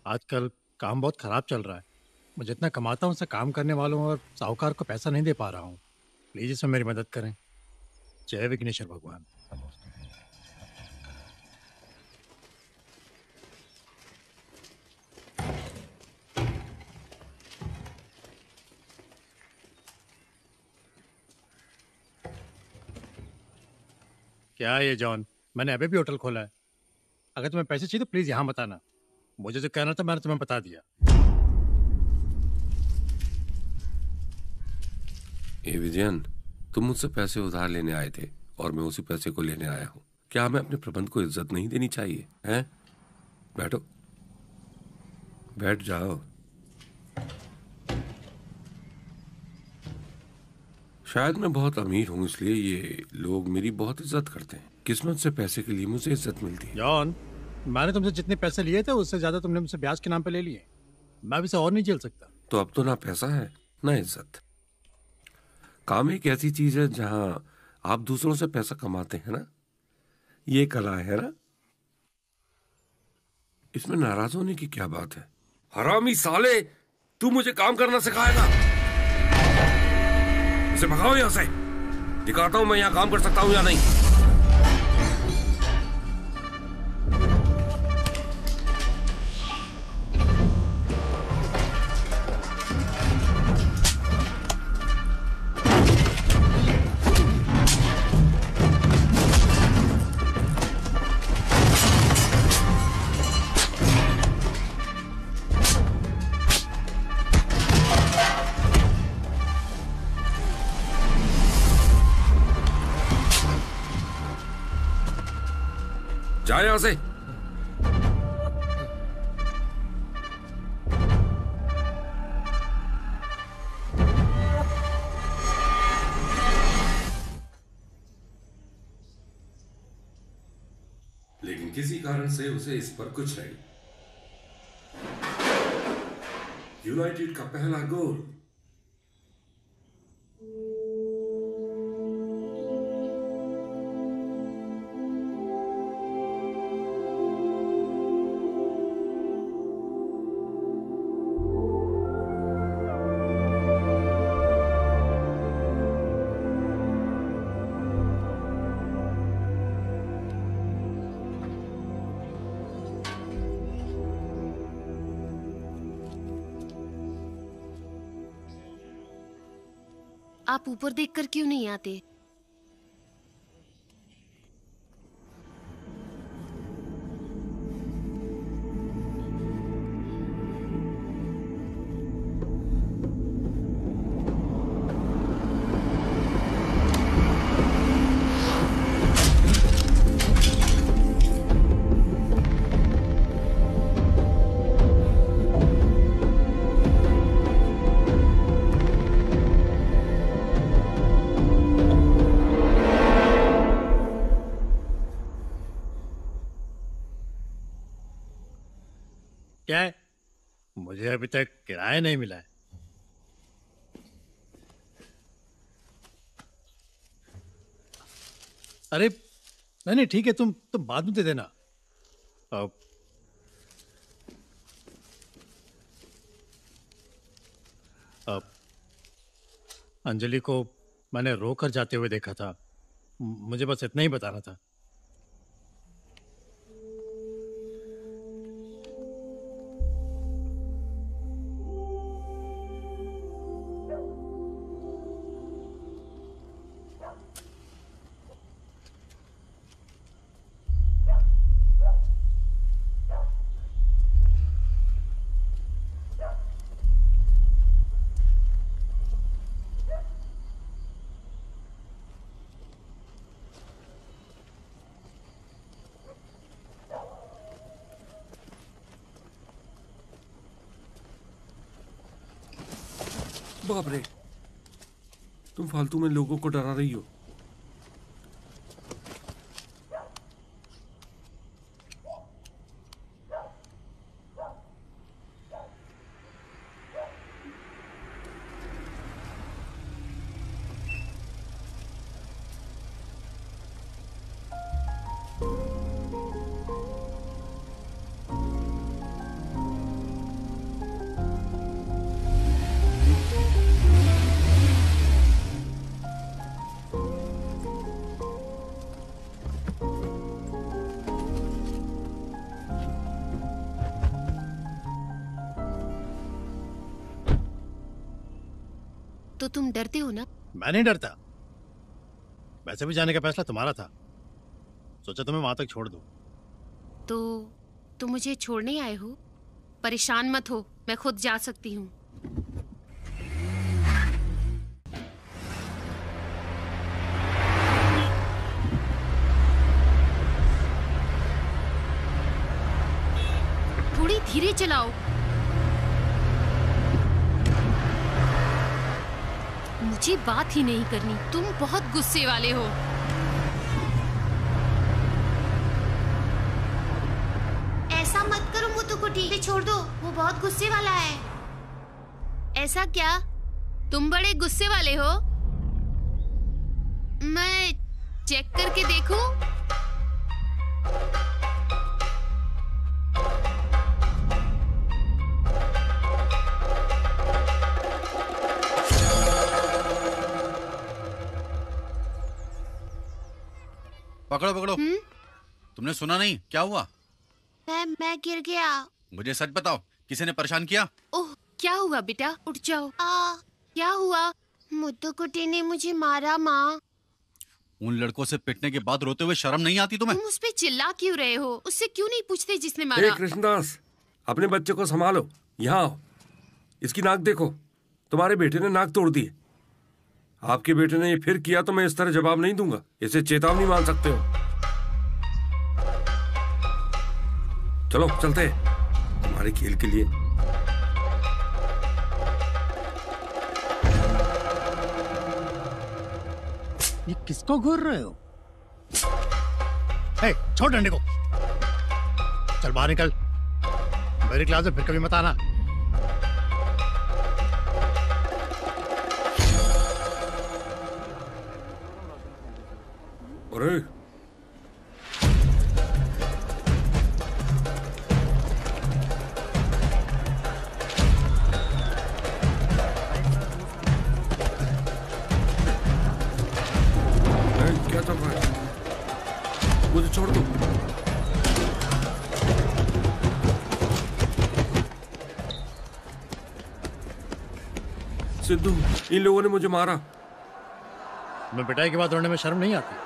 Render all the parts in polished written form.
आजकल काम बहुत खराब चल रहा है। मैं जितना कमाता हूँ उससे काम करने वालों और साहूकार को पैसा नहीं दे पा रहा हूँ। प्लीज इसमें मेरी मदद करें। जय विघ्नेश्वर भगवान। क्या है ये जॉन? मैंने अभी भी होटल खोला है। अगर तुम्हें पैसे चाहिए तो प्लीज यहाँ बताना। मुझे जो कहना था मैंने तुम्हें बता दिया। ए विजयन, तुम मुझसे पैसे उधार लेने आए थे और मैं उसी पैसे को लेने आया हूँ। क्या हमें अपने प्रबंध को इज्जत नहीं देनी चाहिए? हैं? बैठो, बैठ जाओ। शायद मैं बहुत अमीर हूँ, इसलिए ये लोग मेरी बहुत इज्जत करते हैं। किस्मत से पैसे के लिए मुझे इज्जत मिलती है। जॉन, मैंने तुमसे जितने पैसे लिए थे उससे ज्यादा तुमने मुझसे ब्याज के नाम पे ले लिए। मैं अब इसे और नहीं झेल सकता। तो अब तो ना पैसा है ना इज्जत। काम एक ऐसी चीज है जहां आप दूसरों से पैसा कमाते हैं ना। ये कला है ना। इसमें नाराज होने की क्या बात है? हरामी साले, तू मुझे काम करना सिखाएगा? इसे भगाओ यहां से। दिखाता हूं मैं यहां काम कर सकता हूं या नहीं। जा यहां से। लेकिन किसी कारण से उसे इस पर कुछ नहीं। यूनाइटेड का पहला गोल। आप ऊपर देखकर क्यों नहीं आते? क्या है? मुझे अभी तक किराया नहीं मिला है। अरे नहीं नहीं ठीक है, तुम बाद में दे देना। अब अब अंजलि को मैंने रोकर जाते हुए देखा था। मुझे बस इतना ही बताना था। बाप रे, तुम फालतू में लोगों को डरा रही हो। तो तुम डरते हो ना? मैं नहीं डरता। वैसे भी जाने का फैसला तुम्हारा था, सोचा तुम्हें वहां तक छोड़ दूं। तो तुम मुझे छोड़ने आए हो? परेशान मत हो, मैं खुद जा सकती हूँ। थोड़ी धीरे चलाओ। मुझे बात ही नहीं करनी, तुम बहुत गुस्से वाले हो। ऐसा मत करो मुतुकुटी, इसे छोड़ दो, वो बहुत गुस्से वाला है। ऐसा क्या? तुम बड़े गुस्से वाले हो? मैं चेक करके देखूं? पकड़ो पकड़ो। तुमने सुना नहीं? क्या हुआ? मैं गिर गया। मुझे सच बताओ, किसी ने परेशान किया? ओह, क्या हुआ बेटा? उठ जाओ। क्या हुआ? मुत्तुकुटी ने मुझे मारा माँ। उन लड़कों से पिटने के बाद रोते हुए शर्म नहीं आती तुम्हें? तुम उस पे चिल्ला क्यों रहे हो? उससे क्यों नहीं पूछते जिसने हे मारा? कृष्णदास, अपने बच्चे को संभालो। यहाँ आओ, इसकी नाक देखो, तुम्हारे बेटे ने नाक तोड़ दी है। आपके बेटे ने ये फिर किया तो मैं इस तरह जवाब नहीं दूंगा, इसे चेतावनी मान सकते हो। चलो चलते हैं तुम्हारे खेल के लिए। ये किसको घूर रहे हो? हे, छोड़ डंडे को। चल बाहर निकल, मेरी क्लास में फिर कभी मत आना। अरे क्या चल रहा है? मुझे छोड़ दो। सिद्धू, इन लोगों ने मुझे मारा। मैं पिटाई के बाद रोने में शर्म नहीं आती?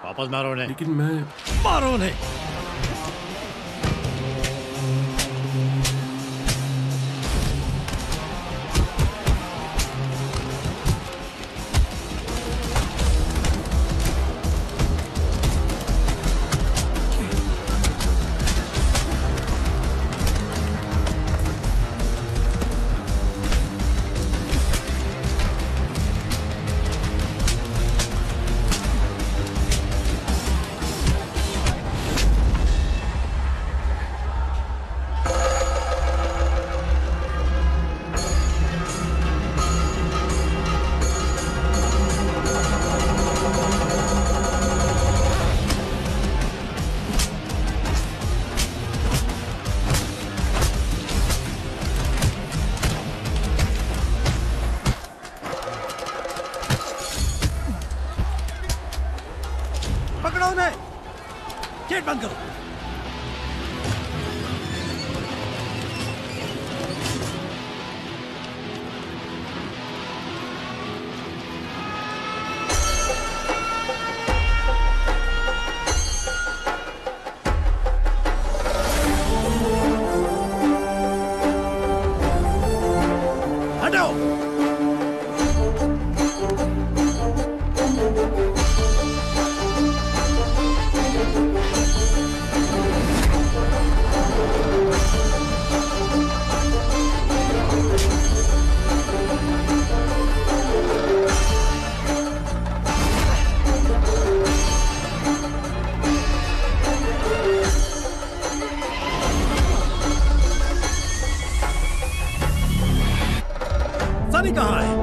वापस मारो उन्हें। लेकिन मैं मारो उन्हें। पकड़ो उन्हें, गेट बंद करो। हटो। सनी कहाँ है?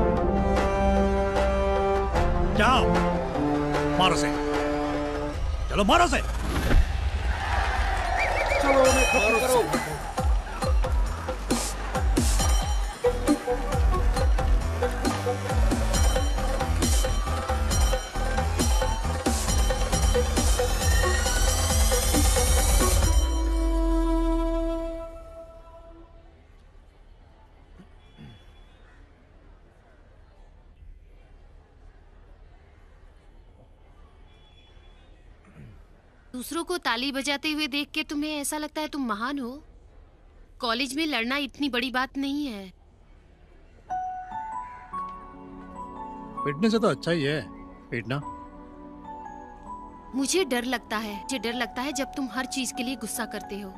जाओ, मारो से। चलो मारो से। चलो उन्हें खत्म करो। दूसरों को ताली बजाते हुए देख के तुम्हें ऐसा लगता है तुम महान हो? कॉलेज में लड़ना इतनी बड़ी बात नहीं है। पिटने से तो अच्छा ही है पीटना। मुझे डर लगता है जब तुम हर चीज के लिए गुस्सा करते हो।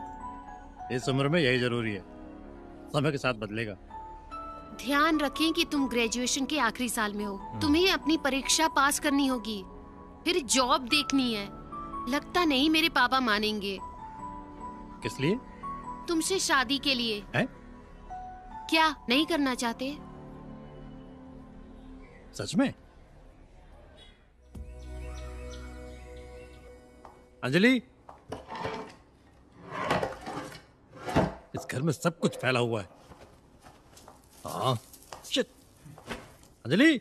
इस उम्र में यही जरूरी है, समय के साथ बदलेगा। ध्यान रखें कि तुम ग्रेजुएशन के आखिरी साल में हो। तुम्हें अपनी परीक्षा पास करनी होगी, फिर जॉब देखनी है। लगता नहीं मेरे पापा मानेंगे। किस लिए? तुमसे शादी के लिए। है? क्या नहीं करना चाहते? सच में? अंजलि, इस घर में सब कुछ फैला हुआ है। हाँ, शिट। अंजलि,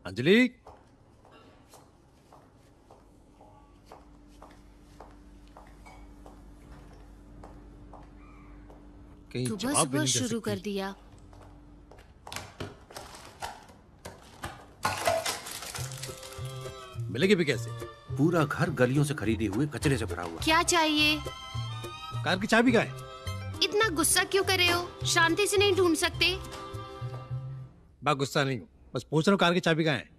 अंजलि, कहीं सुबह जवाब भी सुबह नहीं दे शुरू सकती। कर दिया। मिलेगी भी कैसे? पूरा घर गलियों से खरीदे हुए कचरे से भरा हुआ। क्या चाहिए? कार की चाबी कहाँ है? इतना गुस्सा क्यों कर रहे हो? शांति से नहीं ढूंढ सकते? मैं गुस्सा नहीं हूँ, बस पूछ रहा हूँ कार की चाबी कहाँ है।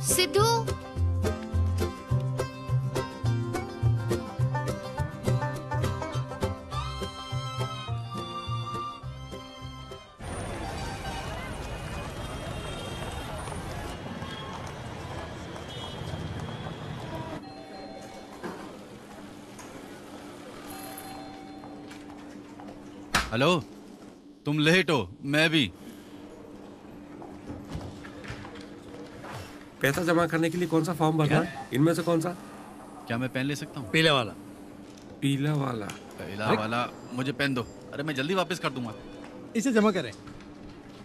सिद्धू, हेलो, तुम लेट हो, मैं भी। पैसा जमा करने के लिए कौन सा फॉर्म भरना है? इनमें से कौन सा? क्या मैं पेन ले सकता हूँ? पीले वाला। पीला वाला। पहला वाला मुझे पेन दो। अरे मैं जल्दी वापस कर दूंगा। इसे जमा करें।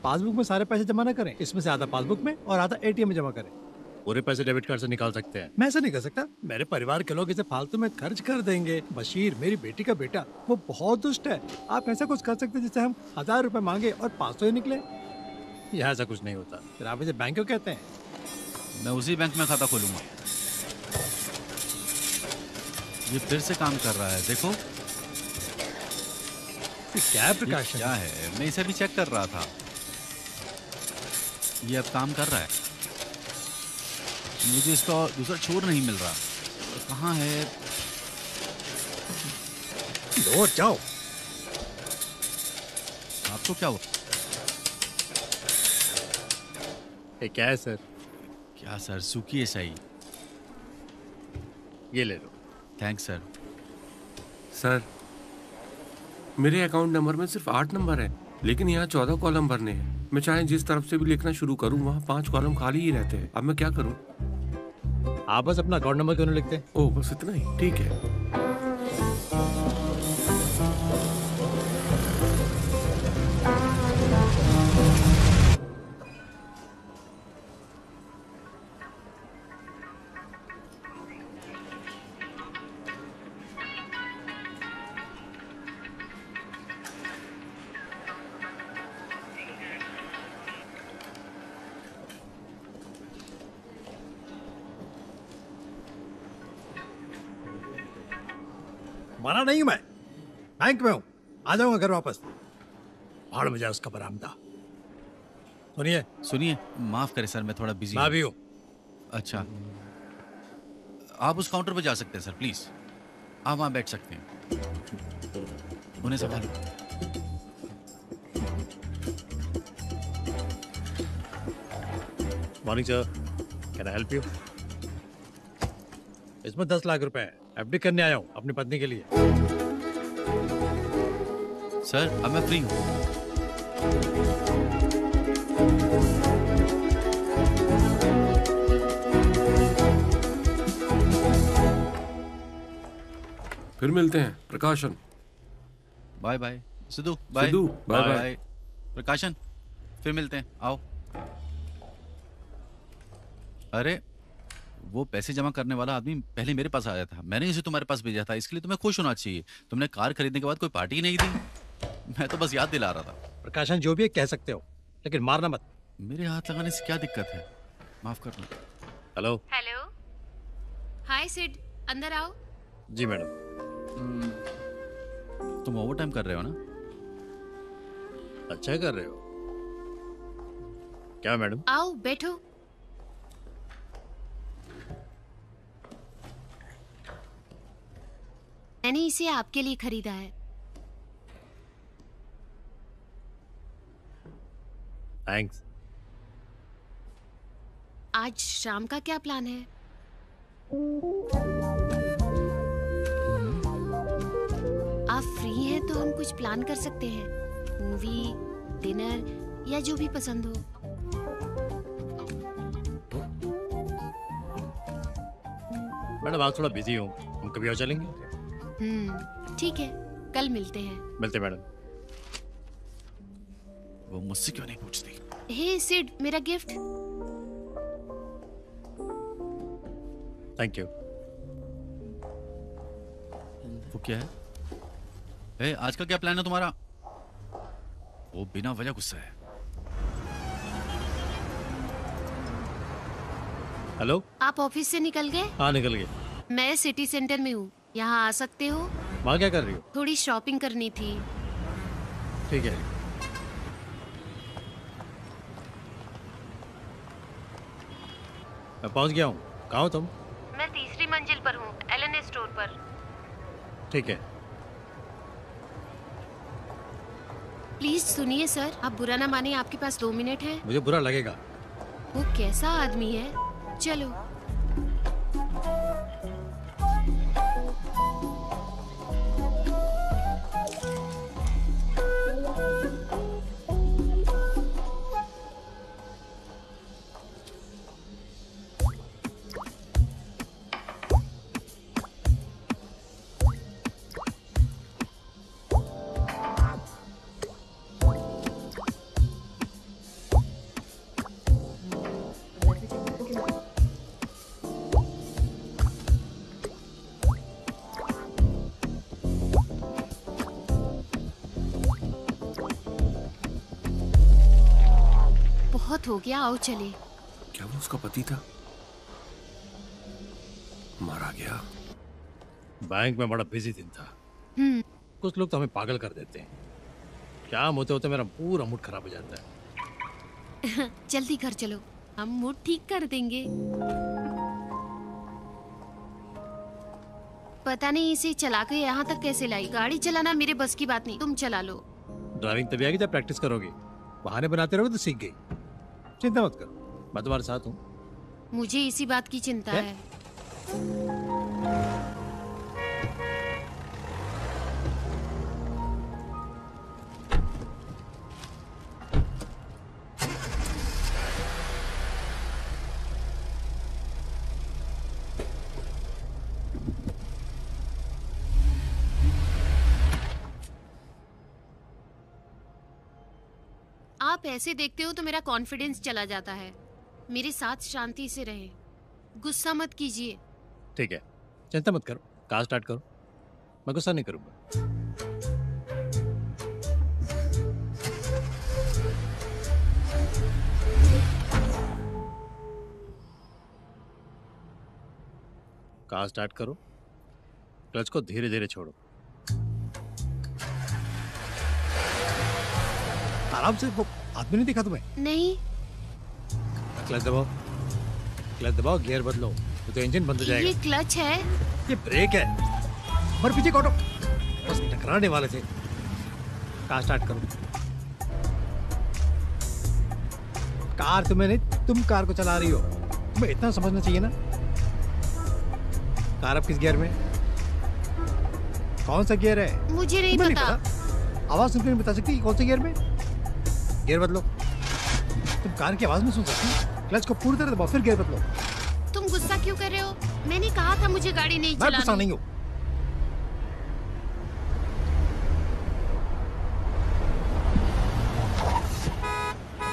पासबुक में सारे पैसे जमा ना करें, इसमें से आधा पासबुक में और आधा एटीएम में जमा करें। पूरे पैसे डेबिट कार्ड से निकाल सकते हैं। मैं ऐसा नहीं कर सकता, मेरे परिवार के लोग इसे फालतू में खर्च कर देंगे। बशीर, मेरी बेटी का बेटा, वो बहुत दुष्ट है। आप ऐसा कुछ कर सकते हैं जिससे हम 1000 रुपए मांगे और 500 ही निकले। यहाँ ऐसा कुछ नहीं होता। फिर आप इसे बैंक क्यों कहते हैं? मैं उसी बैंक में खाता खोलूंगा। ये फिर से काम कर रहा है, देखो। ये क्या है ये प्रकाश? क्या है? मैं इसे भी चेक कर रहा था। ये अब काम कर रहा है। मुझे इसका दूसरा छोर नहीं मिल रहा। कहाँ है? लो जाओ। आपको क्या हुआ? ये क्या है सर? क्या सर, सूखी है सही। ये ले लो। Thanks sir. सर, मेरे अकाउंट नंबर में सिर्फ 8 नंबर है, लेकिन यहाँ 14 कॉलम भरने हैं। मैं चाहे जिस तरफ से भी लिखना शुरू करूँ, वहाँ 5 कॉलम खाली ही रहते हैं। अब मैं क्या करूँ? आप बस अपना अकाउंट नंबर क्यों नहीं लिखते? ओह, बस इतना ही? ठीक है। मना नहीं हूं मैं, बैंक में हूं। आ जाऊंगा घर वापस। भाड़ में जाए उसका बरामदा। सुनिए, सुनिए, माफ करें सर, मैं थोड़ा बिजी मैं हूँ। भी हूं। अच्छा, आप उस काउंटर पर जा सकते हैं सर, प्लीज। आप वहां बैठ सकते हैं। उन्हें संभालो। Morning sir, can I help you? इसमें 10 लाख रुपए है। एफडी करने आया हूं अपनी पत्नी के लिए। सर, अब मैं फ्री हूँ। फिर मिलते हैं। Prakashan. Bye bye Sidhu, bye Sidhu, bye bye. Bye. Prakashan, फिर मिलते हैं, आओ। अरे वो पैसे जमा करने वाला आदमी पहले मेरे पास आया था, मैंने इसे तुम्हारे पास भेजा था, इसके लिए तुम्हें खुश होना चाहिए। तुमने कार खरीदने के बाद कोई पार्टी नहीं दी, मैं तो बस याद दिला रहा था। प्रकाशन जो भी है कह सकते हो, लेकिन मारना मत। मेरे हाथ लगाने से क्या दिक्कत है, माफ करना। हेलो। हेलो, हाय सिड, अंदर आओ। जी मैडम। तुम ओवर टाइम कर रहे हो ना? अच्छा कर रहे हो। क्या मैडम? आओ बैठो। मैंने इसे आपके लिए खरीदा है। थैंक्स। आज शाम का क्या प्लान है? आप फ्री हैं तो हम कुछ प्लान कर सकते हैं, मूवी, डिनर या जो भी पसंद हो। मैडम आज थोड़ा बिजी हूँ, हम कभी और चलेंगे? ठीक है, कल मिलते हैं। मिलते मैडम। वो मुझसे क्यों नहीं पूछती? हे सिड, मेरा गिफ्ट। Thank you. वो क्या है? ए, आज का क्या प्लान है तुम्हारा? वो बिना वजह गुस्सा है। हेलो। आप ऑफिस से निकल गए? हाँ निकल गए। मैं सिटी सेंटर में हूँ, यहाँ आ सकते हो? वहाँ क्या कर रही हो? थोड़ी शॉपिंग करनी थी। ठीक है। मैं पहुँच गया हूँ। कहाँ हो तुम? मैं तीसरी मंजिल पर हूँ, एलएन स्टोर पर। ठीक है। प्लीज सुनिए सर, आप बुरा ना माने, आपके पास 2 मिनट है? मुझे बुरा लगेगा। वो कैसा आदमी है? चलो। बहुत हो गया, आओ चले। क्या वो उसका पति था? मारा गया। बैंक में बड़ा बिजी दिन था। कुछ लोग तो हमें पागल कर देते हैं। शाम होते होते मेरा पूरा मूड खराब हो जाता है। जल्दी घर चलो, हम मूड ठीक कर देंगे। पता नहीं इसे चला के यहाँ तक कैसे लाई। गाड़ी चलाना मेरे बस की बात नहीं, तुम चला लो। ड्राइविंग तभी आएगी जब प्रैक्टिस करोगे। बहाने बनाते रहोगे तो सीख गई। चिंता मत करो, मैं तुम्हारे साथ हूँ। मुझे इसी बात की चिंता है। आप ऐसे देखते हो तो मेरा कॉन्फिडेंस चला जाता है। मेरे साथ शांति से रहें, गुस्सा मत कीजिए। ठीक है, चिंता मत करो, कार स्टार्ट करो, मैं गुस्सा नहीं करूंगा। कार स्टार्ट करो, क्लच को धीरे धीरे छोड़ो। आराम से। वो आदमी नहीं दिखा तुम्हें? नहीं। क्लच दबाओ, क्लच दबाओ, गियर बदलो, तो इंजन बंद हो जाएगा। ये क्लच है? ये ब्रेक है। मर पीछे कोटो, बस टकराने वाले थे। कार स्टार्ट करो। कार तुम्हें नहीं, तुम कार को चला रही हो। तुम्हें इतना समझना चाहिए ना। कार अब किस गियर में? कौन सा गियर है? मुझे नहीं तुम्हें पता। आवाज सुनकर नहीं बता सकती कौन से गियर में? गियर बदलो। तुम कार की आवाज नहीं सुन सकती। क्लच को पूरी तरह दबाओ, फिर गियर बदलो। तुम गुस्सा क्यों कर रहे हो? मैंने कहा था मुझे गाड़ी नहीं मैं गुस्सा चलानी। नहीं हूँ।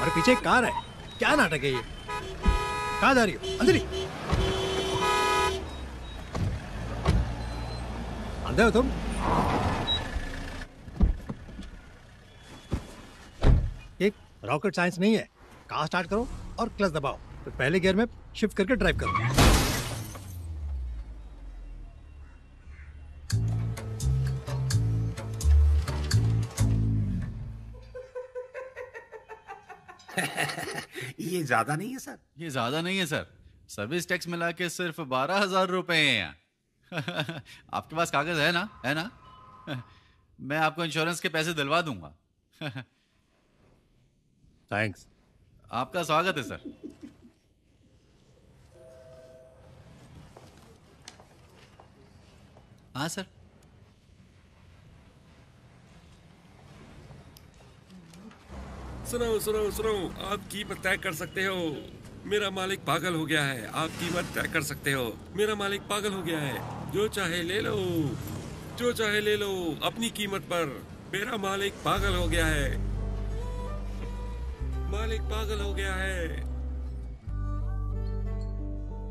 तुम्हारे पीछे एक कार है, क्या नाटक है ये? कहाँ जा रही हो? अंदर ही। अंधे हो तुम? एक रॉकेट साइंस नहीं है। कार स्टार्ट करो और क्लच दबाओ, तो पहले गियर में शिफ्ट करके ड्राइव करो। ये ज्यादा नहीं है सर? ये ज्यादा नहीं है सर, सर्विस टैक्स मिला के सिर्फ 12,000 रुपए हैं। आपके पास कागज है ना? है ना? मैं आपको इंश्योरेंस के पैसे दिलवा दूंगा। थैंक्स। आपका स्वागत है सर। हाँ सर। सुनो सुनो सुनो, आप कीमत तय कर सकते हो। मेरा मालिक पागल हो गया है। आप कीमत तय कर सकते हो। मेरा मालिक पागल हो गया है। जो चाहे ले लो, जो चाहे ले लो अपनी कीमत पर। मेरा मालिक पागल हो गया है। मालिक पागल हो गया है।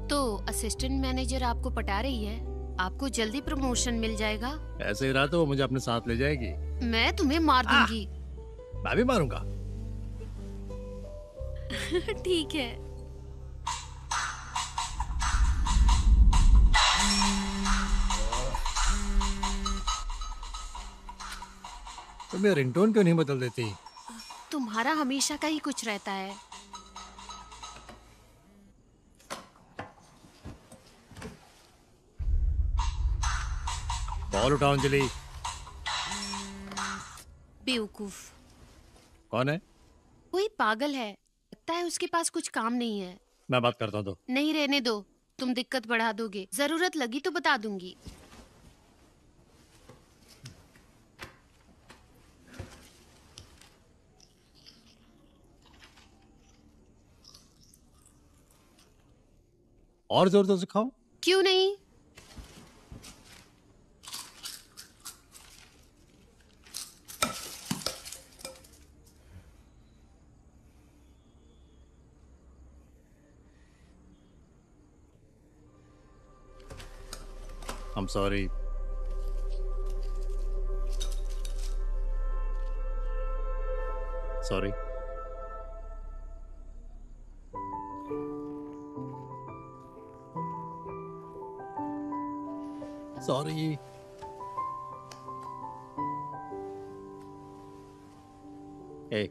तो असिस्टेंट मैनेजर आपको पटा रही है, आपको जल्दी प्रमोशन मिल जाएगा। ऐसे ही रहा तो वो मुझे अपने साथ ले जाएगी। मैं तुम्हें मार दूंगी। मैं भी मारूंगा। ठीक है। तुम ये रिंगटोन क्यों नहीं बदल देती? तुम्हारा हमेशा का ही कुछ रहता है। बॉल उठाओ अंजलि। बेवकूफ। कौन है? कोई पागल है, लगता है उसके पास कुछ काम नहीं है। मैं बात करता हूँ तो। नहीं, रहने दो, तुम दिक्कत बढ़ा दोगे। जरूरत लगी तो बता दूंगी। और जोर जोर से खाओ। क्यों नहीं? I'm sorry. Sorry. Sorry. Hey.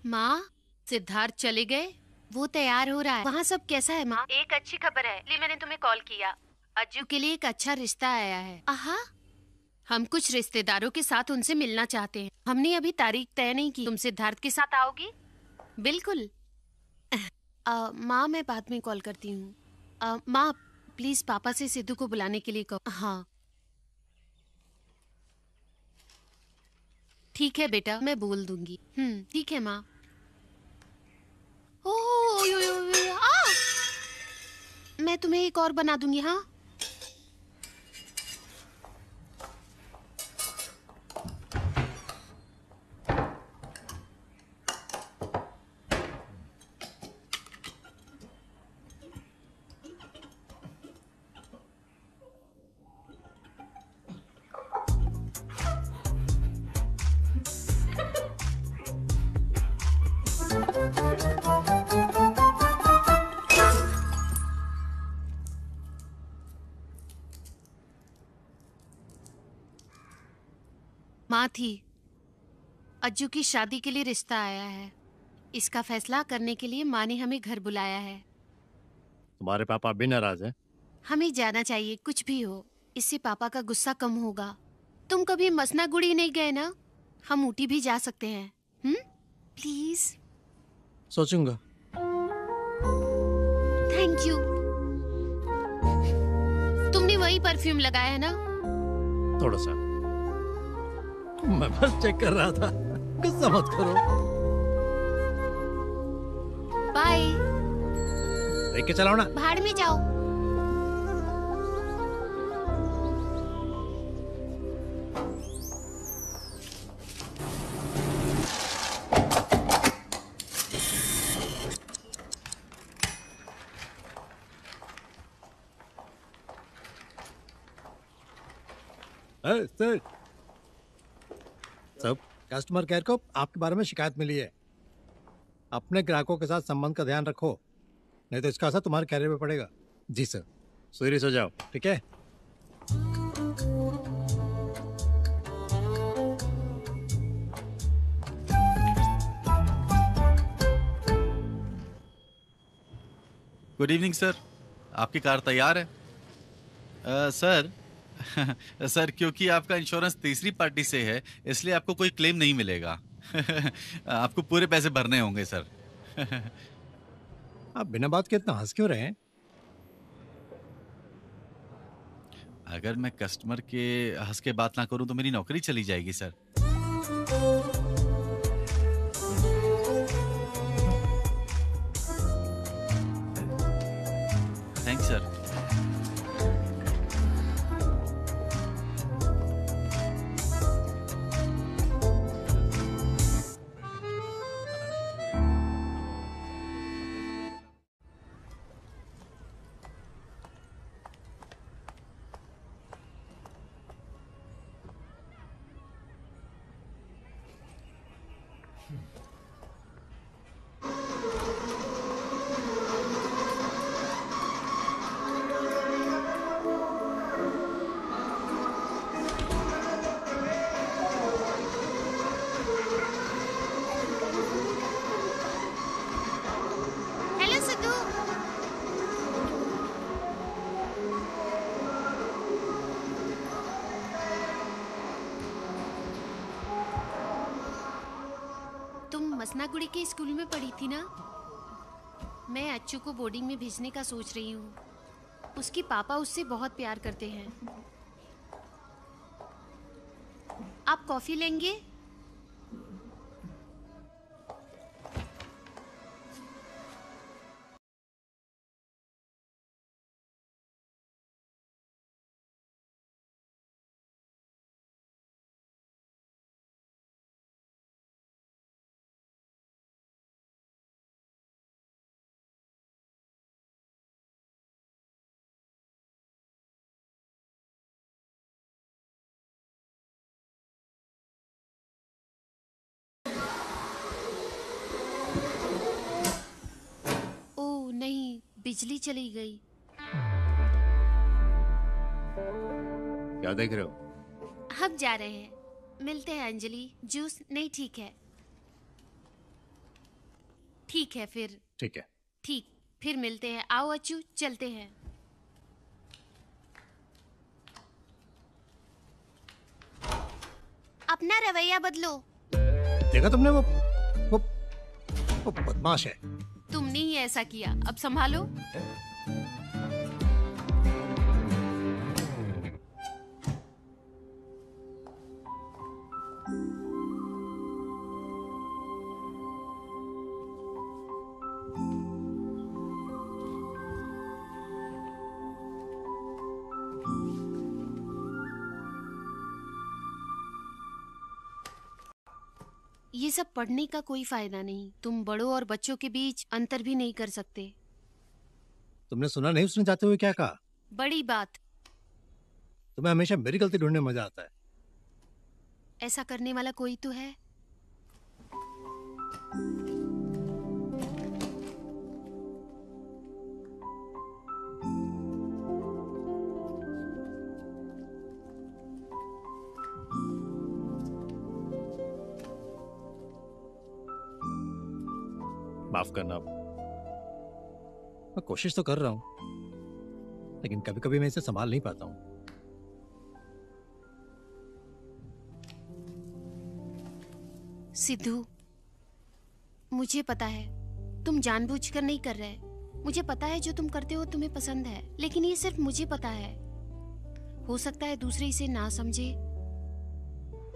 माँ, सिद्धार्थ चले गए, वो तैयार हो रहा है। वहाँ सब कैसा है माँ? एक अच्छी खबर है, इसलिए मैंने तुम्हें कॉल किया। अज्जू के लिए एक अच्छा रिश्ता आया है। आहा, हम कुछ रिश्तेदारों के साथ उनसे मिलना चाहते हैं। हमने अभी तारीख तय नहीं की। तुम सिद्धार्थ के साथ आओगी? बिल्कुल। माँ, मैं बाद में कॉल करती हूँ। माँ, प्लीज पापा से सिद्धू को बुलाने के लिए कहो। हाँ ठीक है बेटा, मैं बोल दूंगी। ठीक है माँ। मैं तुम्हें एक और बना दूंगी। हाँ, माँ थी, अज्जू की शादी के लिए रिश्ता आया है। इसका फैसला करने के लिए माँ ने हमें घर बुलाया है। तुम्हारे पापा भी नाराज हैं? हमें जाना चाहिए, कुछ भी हो, इससे पापा का गुस्सा कम होगा। तुम कभी मसनागुड़ी नहीं गए ना? हम ऊटी भी जा सकते हैं। प्लीज। सोचूंगा। Thank you. तुमने वही परफ्यूम लगाया है ना? थोड़ा सा। मैं बस चेक कर रहा था, गुस्सा मत करो। बाय। देख के चलाओ ना। भाड़ में जाओ। सर सब कस्टमर केयर को आपके बारे में शिकायत मिली है। अपने ग्राहकों के साथ संबंध का ध्यान रखो, नहीं तो इसका असर तुम्हारे कैरियर पे पड़ेगा। जी सर, सीरियस हो जाओ, ठीक है? गुड इवनिंग सर, आपकी कार तैयार है? सर सर क्योंकि आपका इंश्योरेंस तीसरी पार्टी से है इसलिए आपको कोई क्लेम नहीं मिलेगा। आपको पूरे पैसे भरने होंगे सर। आप बिना बात के इतना हंस क्यों रहे हैं? अगर मैं कस्टमर के हंस के बात ना करूं तो मेरी नौकरी चली जाएगी sir. Thanks sir. Hello Sidhu. तुम मसनागुड़ी के स्कूल में पढ़ी थी ना? मैं अच्छू को बोर्डिंग में भेजने का सोच रही हूँ। उसके पापा उससे बहुत प्यार करते हैं। आप कॉफी लेंगे? ओह नहीं, बिजली चली गई। क्या देख रहे हो? हम जा रहे हैं। मिलते हैं अंजलि। जूस नहीं? ठीक है, ठीक है फिर। ठीक है। ठीक, फिर मिलते हैं। आओ अच्छू, चलते हैं। अपना रवैया बदलो। देखा तुमने वो बदमाश है। तुमने ही ऐसा किया, अब संभालो। ये सब पढ़ने का कोई फायदा नहीं। तुम बड़ों और बच्चों के बीच अंतर भी नहीं कर सकते। तुमने सुना नहीं उसने जाते हुए क्या कहा? बड़ी बात। तुम्हें हमेशा मेरी गलती ढूंढने में मजा आता है। ऐसा करने वाला कोई तो है। माफ करना, मैं कोशिश तो कर रहा हूं, लेकिन कभी कभी मैं इसे संभाल नहीं पाता हूं। सिद्धू, मुझे पता है तुम जानबूझकर नहीं कर रहे। मुझे पता है जो तुम करते हो तुम्हें पसंद है, लेकिन ये सिर्फ मुझे पता है। हो सकता है दूसरे इसे ना समझे।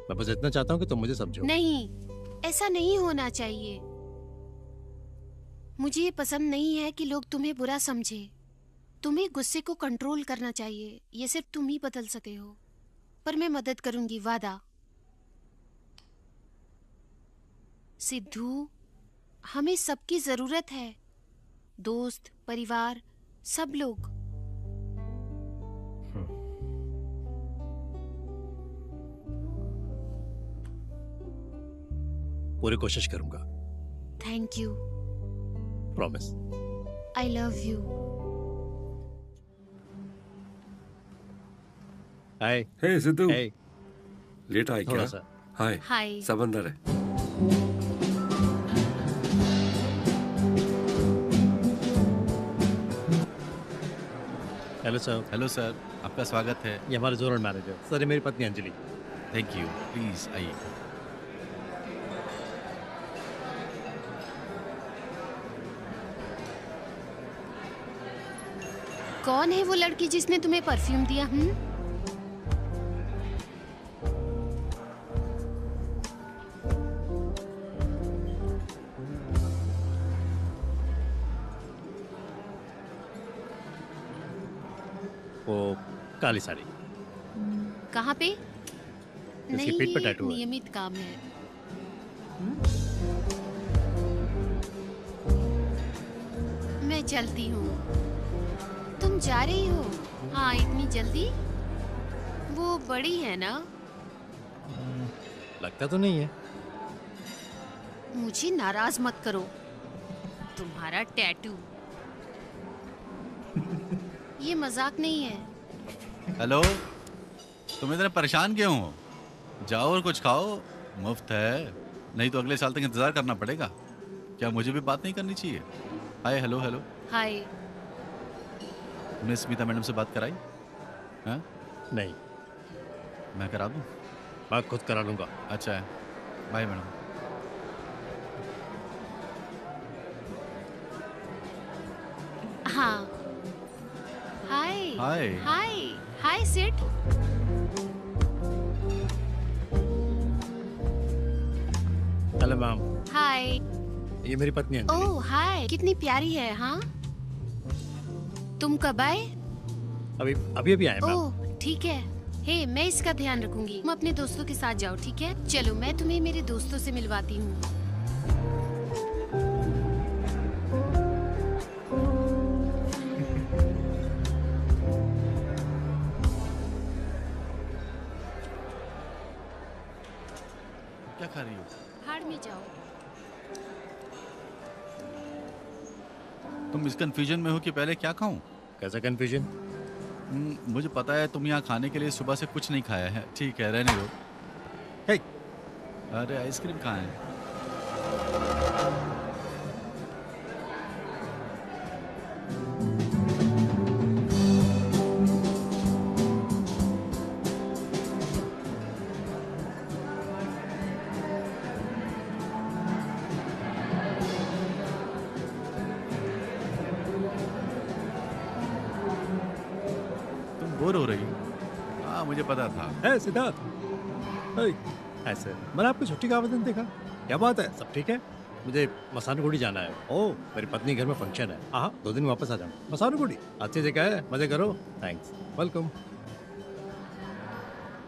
मैं बस इतना चाहता हूं कि तुम मुझे समझो। नहीं, ऐसा नहीं होना चाहिए। मुझे ये पसंद नहीं है कि लोग तुम्हें बुरा समझे। तुम्हें गुस्से को कंट्रोल करना चाहिए। ये सिर्फ तुम ही बदल सकते हो। पर मैं मदद करूंगी, वादा। सिद्धू, हमें सबकी जरूरत है। दोस्त, परिवार, सब लोग। पूरी कोशिश करूंगा। Thank you. Promise. I love you. Hi. Hey Sidhu, hi. Late आए थोड़ा क्या? सा। हाय। हाय। सब अंदर है। Hello sir. हेलो सर, आपका स्वागत है। ये हमारे जोनल मैनेजर सर, ये मेरी पत्नी अंजलि। थैंक यू, प्लीज आइए। कौन है वो लड़की जिसने तुम्हें परफ्यूम दिया? वो काली साड़ी। कहाँ पे? इसके पीठ पे ये टैटू है। नियमित काम है। मैं चलती हूँ। तुम जा रही हो? हाँ, इतनी जल्दी? वो बड़ी है ना? लगता तो नहीं है। मुझे नाराज मत करो। तुम्हारा टैटू। ये मजाक नहीं है। हेलो, तुम इतने परेशान क्यों हो? जाओ और कुछ खाओ, मुफ्त है। नहीं तो अगले साल तक इंतजार करना पड़ेगा। क्या मुझे भी बात नहीं करनी चाहिए? हाय, हेलो हेलो। हाय। तुमने स्मिता मैडम से बात कराई? हाँ? नहीं, मैं करा दूं? मैं खुद करा लूंगा। अच्छा है, बाय मैडम। हाँ। हाय। हाय। हाय। हाय सिड। हेलो मैम, हाय। ये मेरी पत्नी अंजलि। ओह हाय, कितनी प्यारी है। हाँ, तुम कब आए? अभी अभी अभी आए मैम। ओह ठीक है। हे, मैं इसका ध्यान रखूंगी। तुम अपने दोस्तों के साथ जाओ, ठीक है? चलो, मैं तुम्हें मेरे दोस्तों से मिलवाती हूँ। क्या खा रही हो? भाड़ में जाओ। तुम इस कंफ्यूजन में हो कि पहले क्या खाऊं? कैसा कंफ्यूजन? मुझे पता है तुम यहाँ खाने के लिए सुबह से कुछ नहीं खाया है। ठीक है, रहने दो। हे, अरे आइसक्रीम कहाँ है? तुम बोर हो रही हो? हाँ, मुझे पता था। है सिद्धार्थ। हे, ऐसे मैंने आपकी छुट्टी का आवेदन देखा। क्या बात है, सब ठीक है? मुझे मसानगुड़ी जाना है। ओह, मेरी पत्नी घर में फंक्शन है। हाँ, 2 दिन में वापस आ जाऊँ। मसानगुड़ी अच्छी जगह है, मजे करो। Thanks, welcome.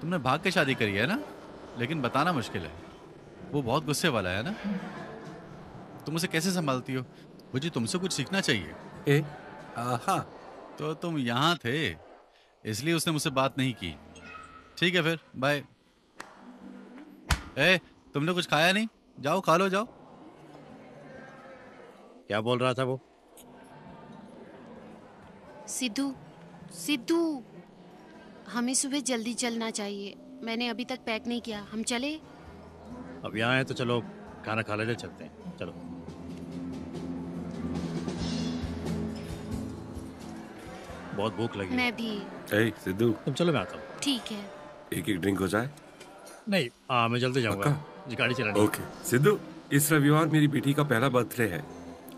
तुमने भाग के शादी करी है ना? लेकिन बताना मुश्किल है। वो बहुत गुस्से वाला है ना? तुम उसे कैसे संभालती हो? मुझे तुमसे कुछ सीखना चाहिए। हाँ। तो तुम यहाँ थे, इसलिए उसने मुझसे बात नहीं की। ठीक है फिर, बाय। तुमने कुछ खाया नहीं? जाओ खा लो, जाओ। क्या बोल रहा था वो? सिद्धू, सिद्धू, हमें सुबह जल्दी चलना चाहिए। मैंने अभी तक पैक नहीं किया। हम चले? अब यहाँ है तो चलो खाना खा लेते चलते हैं। चलो। बहुत भूख लगी है। मैं भी। हे सिद्धू, तुम चलो, मैं आता हूँ। ठीक है। एक एक ड्रिंक हो जाए। नहीं, हाँ मैं जल्दी जाऊंगा पक्का? जी, गाड़ी चलानी है। ओके सिद्धू, इस रविवार मेरी बेटी का पहला बर्थडे है।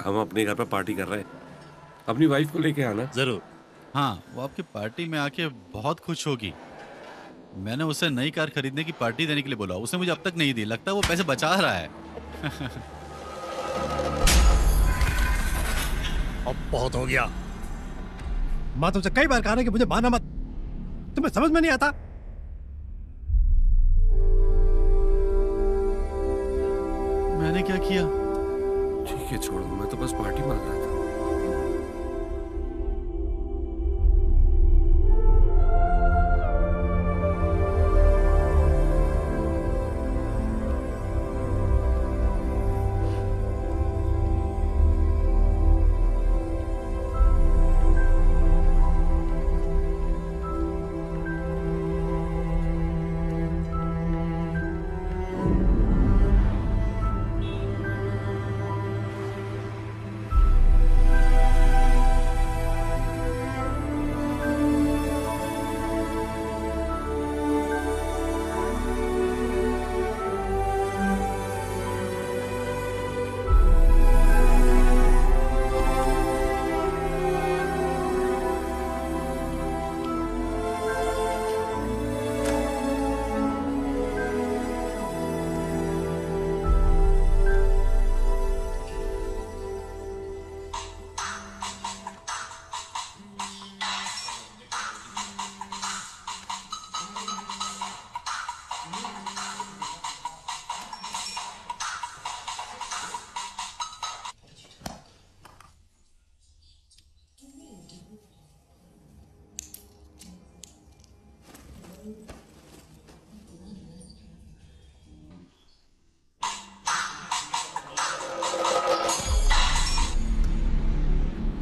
हम अपने घर पर पार्टी कर रहे हैं। अपनी वाइफ को लेके आना। जरूर। हाँ, वो आपकी पार्टी में आके बहुत खुश होगी। मैंने उसे नई कार खरीदने की पार्टी देने के लिए बोला, उसने मुझे अब तक नहीं दी। लगता है वो पैसे बचा रहा है। अब बहुत हो गया। माँ तुमसे कई बार कहा ना कि मुझे माना मत। तुम्हें समझ में नहीं आता? मैंने क्या किया? ठीक है छोड़ो, मैं तो बस पार्टी मांग रहा था।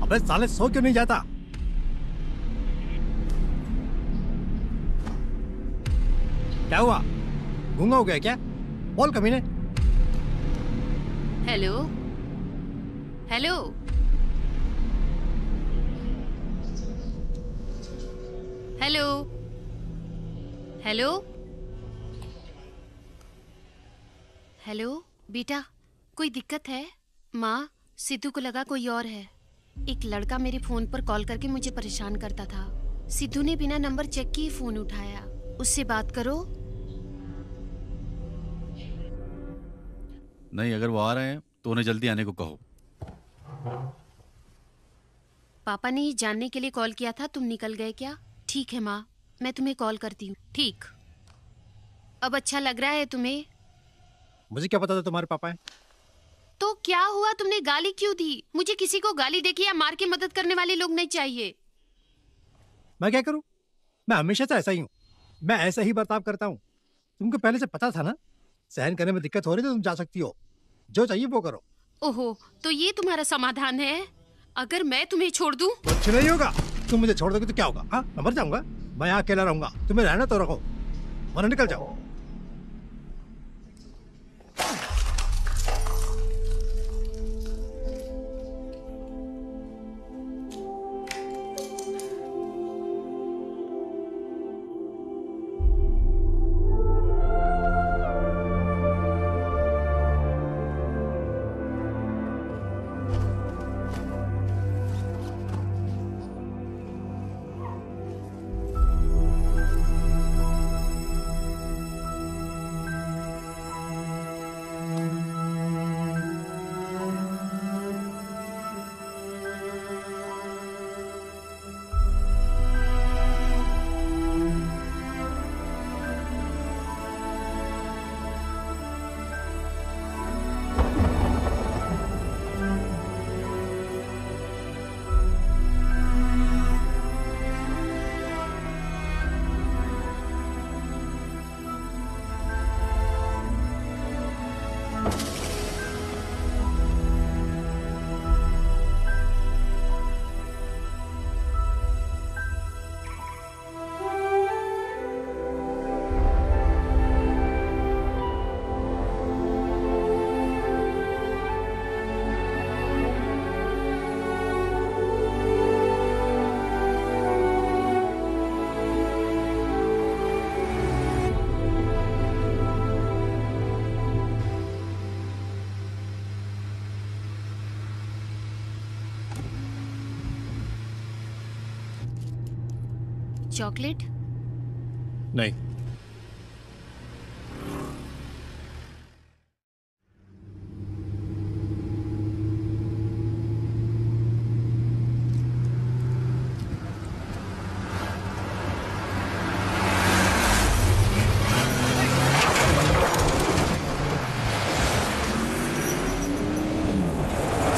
अबे साले सो क्यों नहीं जाता? क्या हुआ? गूंगा हो गया क्या? बोल कमीने। Hello hello, hello hello hello. बेटा कोई दिक्कत है? माँ, सिद्धू को लगा कोई और है। एक लड़का मेरे फोन पर कॉल करके मुझे परेशान करता था। सिद्धू ने बिना नंबर चेक किए फोन उठाया। उससे बात करो। नहीं, अगर वो आ रहे हैं तो उन्हें जल्दी आने को कहो। पापा ने ये जानने के लिए कॉल किया था तुम निकल गए क्या? ठीक है माँ, मैं तुम्हें कॉल करती हूँ। ठीक, अब अच्छा लग रहा है तुम्हें? मुझे क्या पता था तुम्हारे पापा हैं? तो क्या हुआ, तुमने गाली क्यों दी? मुझे किसी को गाली देके या मार के मदद करने वाले लोग नहीं चाहिए। मैं क्या करूं? मैं हमेशा से ऐसा ही हूं। मैं ऐसा ही बर्ताव करता हूं। तुमको पहले से पता था ना? सहन करने में दिक्कत हो रही तो तुम जा सकती हो। जो चाहिए वो करो। ओहो, तो ये तुम्हारा समाधान है? अगर मैं तुम्हें छोड़ दूं? कुछ नहीं होगा। तुम मुझे छोड़ दोगे तो क्या होगा? हाँ, मैं मर जाऊंगा। मैं यहाँ अकेला रहूंगा। तुम्हें रहना तो रखो, वरना निकल जाओ। चॉकलेट? नहीं।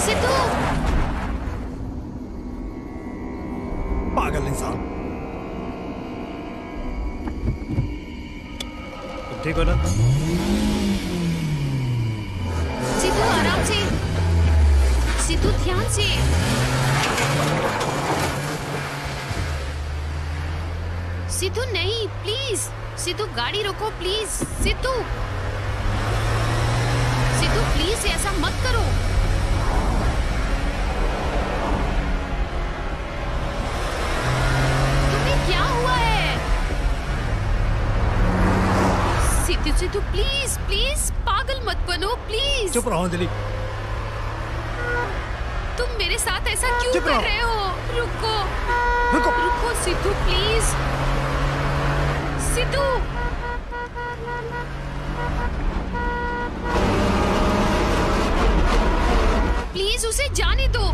सिद्धू! पागल इंसान। ठीक हो ना? सिद्धू आराम से। सिद्धू ध्यान से। सिद्धू नहीं, प्लीज। सिद्धू गाड़ी रोको प्लीज। सिद्धू, सिद्धू प्लीज ऐसा मत करो। तुम्हें क्या हुआ है? सिद्धू, सिद्धू प्लीज प्लीज, पागल मत बनो प्लीज। चुप रहो अंजलि। तुम मेरे साथ ऐसा क्यों चुप कर रहो। रहे हो? रुको रुको। रुको सिद्धू प्लीज। सिद्धू, प्लीज उसे जाने दो।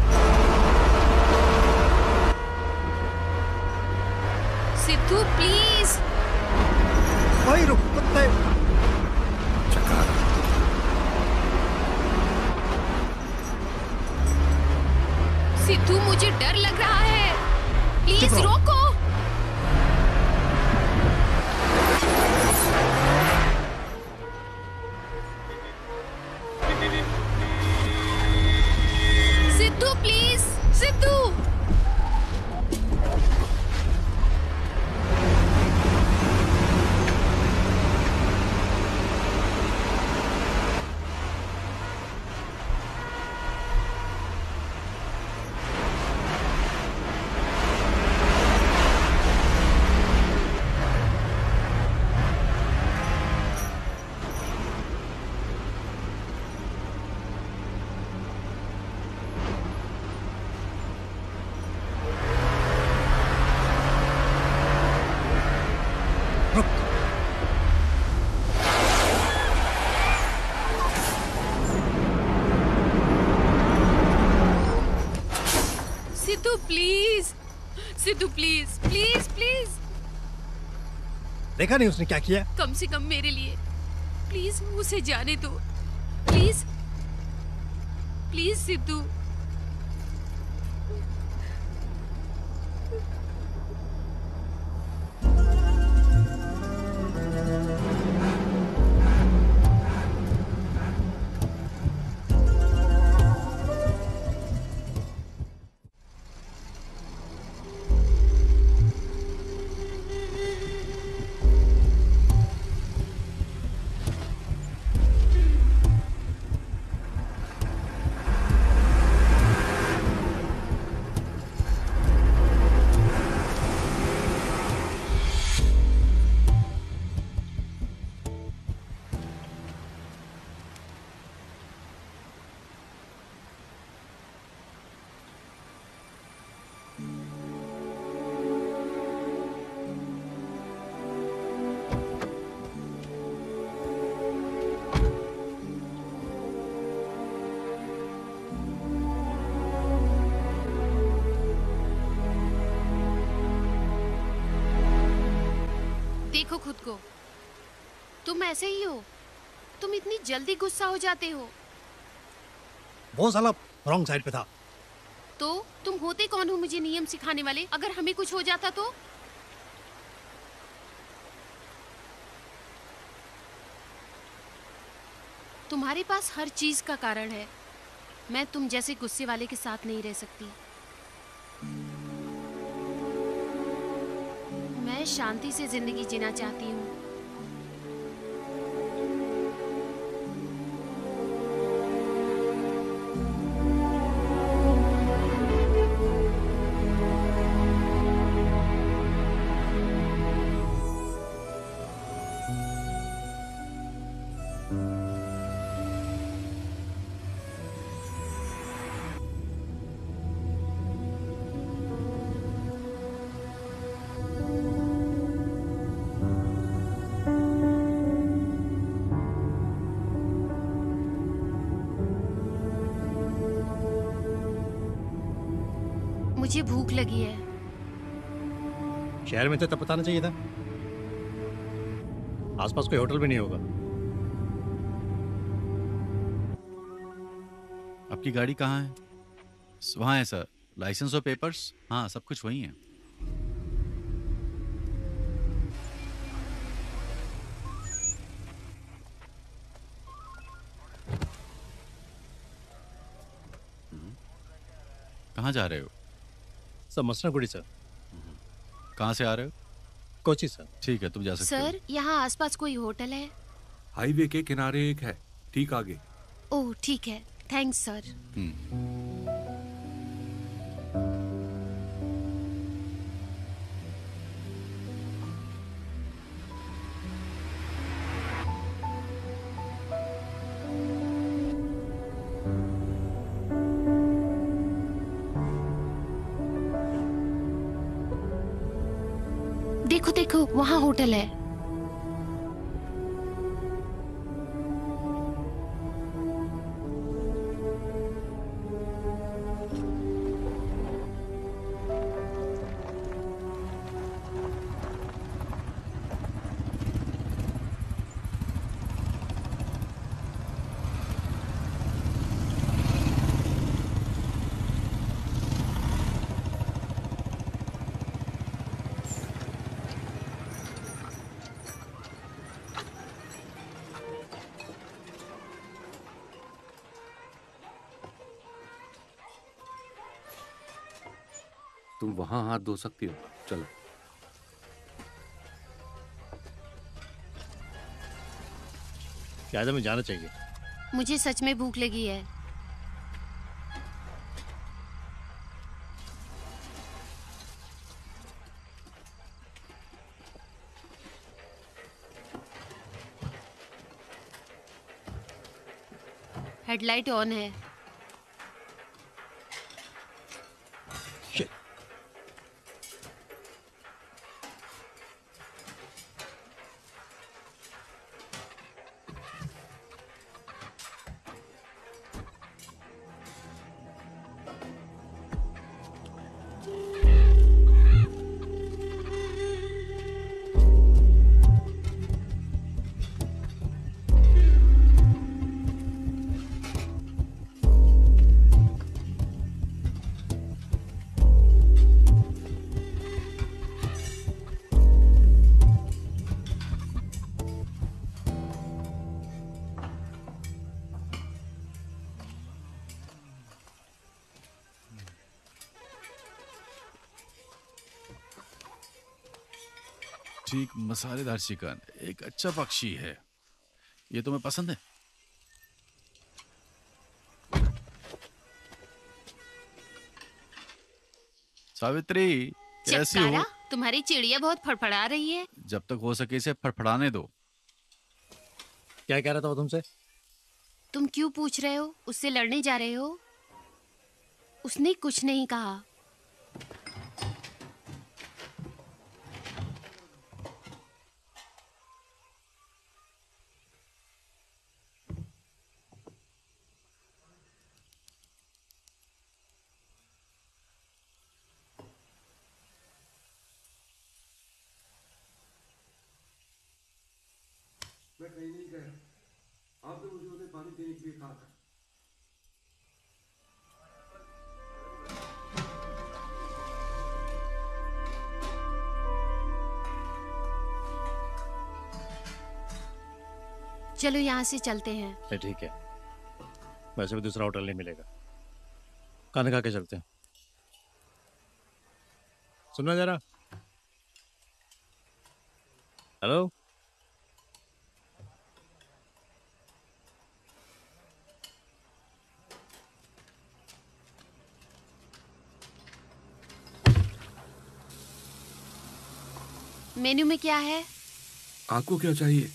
सिद्धू प्लीज। वही रुक कुत्ते। चकार। सिद्धू मुझे डर लग रहा है, प्लीज चुप रहो। रोको। Sidhu please, Sidhu. Sidhu please, Sidhu please please please. देखा नहीं उसने क्या किया? कम से कम मेरे लिए प्लीज उसे जाने दो, प्लीज प्लीज सिद्धू। देखो खुद को, तुम ऐसे ही हो, तुम इतनी जल्दी गुस्सा हो जाते हो। वो साला रॉन्ग साइड पे था। तो तुम होते कौन हो मुझे नियम सिखाने वाले? अगर हमें कुछ हो जाता तो? तुम्हारे पास हर चीज का कारण है। मैं तुम जैसे गुस्से वाले के साथ नहीं रह सकती। मैं शांति से जिंदगी जीना चाहती हूँ। मुझे भूख लगी है। शहर में थे तब बताना चाहिए था। आसपास कोई होटल भी नहीं होगा। आपकी गाड़ी कहाँ है? वहाँ है सर। लाइसेंस और पेपर्स? हाँ, सब कुछ वहीं है। कहाँ जा रहे हो? Sir Masinagudi sir. कहाँ से आ रहे हो? कोची सर। ठीक है, तुम जा सकते हो। सर, यहाँ आसपास कोई होटल है? हाईवे के किनारे एक है, ठीक आगे। ओह ठीक है, थैंक्स सर। देखो देखो, वहाँ होटल है। तुम वहां हाथ धो सकती हो, चलो। शायद हमें जाना चाहिए। मुझे सच में भूख लगी है। हेडलाइट ऑन है। Shit. ठीक मसालेदार चिकन एक अच्छा पक्षी है। ये तुम्हें पसंद है? सावित्री, कैसी हो? चटकारा, तुम्हारी चिड़िया बहुत फड़फड़ा रही है। जब तक हो सके इसे फड़फड़ाने दो। क्या कह रहा था वो तुमसे? तुम क्यों पूछ रहे हो? उससे लड़ने जा रहे हो? उसने कुछ नहीं कहा। मैं कहीं नहीं गया, आपने मुझे उन्हें पानी देने के लिए कहा था। चलो यहाँ से चलते हैं। ठीक है, वैसे भी दूसरा होटल नहीं मिलेगा, खाना खा के चलते हैं। सुनना जरा। हेलो, मेन्यू में क्या है? आपको क्या चाहिए?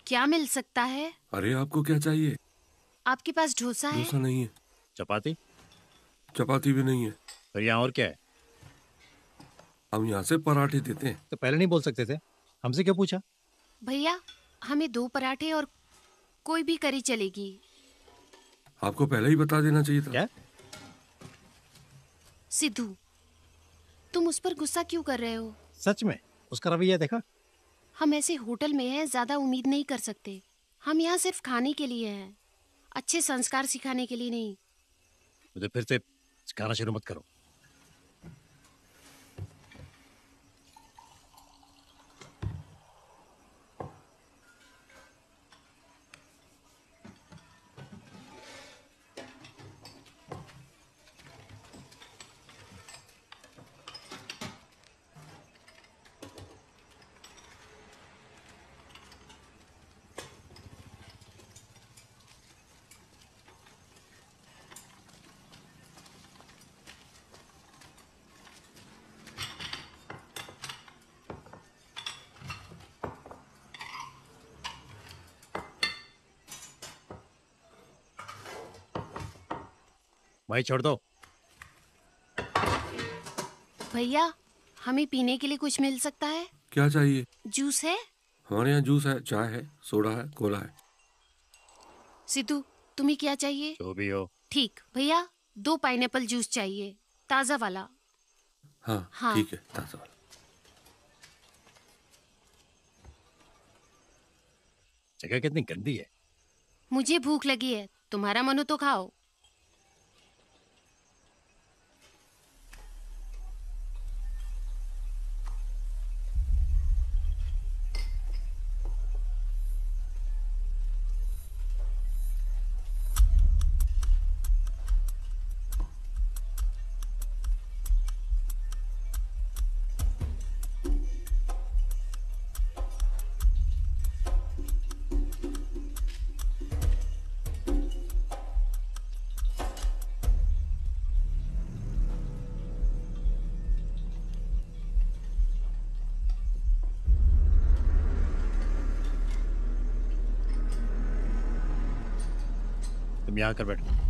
क्या मिल सकता है? अरे आपको क्या चाहिए? आपके पास डोसा है? डोसा नहीं है, चपाती? चपाती भी नहीं है। तो यहाँ और क्या है? हम यहाँ से पराठे देते हैं। तो पहले नहीं बोल सकते थे? हमसे क्यों पूछा? भैया, हमें 2 पराठे और कोई भी करी चलेगी। आपको पहले ही बता देना चाहिए था। क्या? सिद्धू, तुम उस पर गुस्सा क्यों कर रहे हो? सच में उसका रवैया देखा? हम ऐसे होटल में हैं, ज्यादा उम्मीद नहीं कर सकते। हम यहाँ सिर्फ खाने के लिए हैं, अच्छे संस्कार सिखाने के लिए नहीं। मुझे फिर से सिखाना शुरू मत करो। भाई छोड़ दो। भैया, हमें पीने के लिए कुछ मिल सकता है? क्या चाहिए? जूस है? हमारे यहाँ जूस है, चाय है, सोडा है, कोला है। सिद्धू, तुम्हें क्या चाहिए? जो भी हो। ठीक भैया, 2 पाइनएप्पल जूस चाहिए, ताजा वाला। हाँ, हाँ। ठीक है, ताजा वाला। जगह कितनी गंदी है। मुझे भूख लगी है, तुम्हारा मन हो तो खाओ। तुम यहाँ कर बैठो।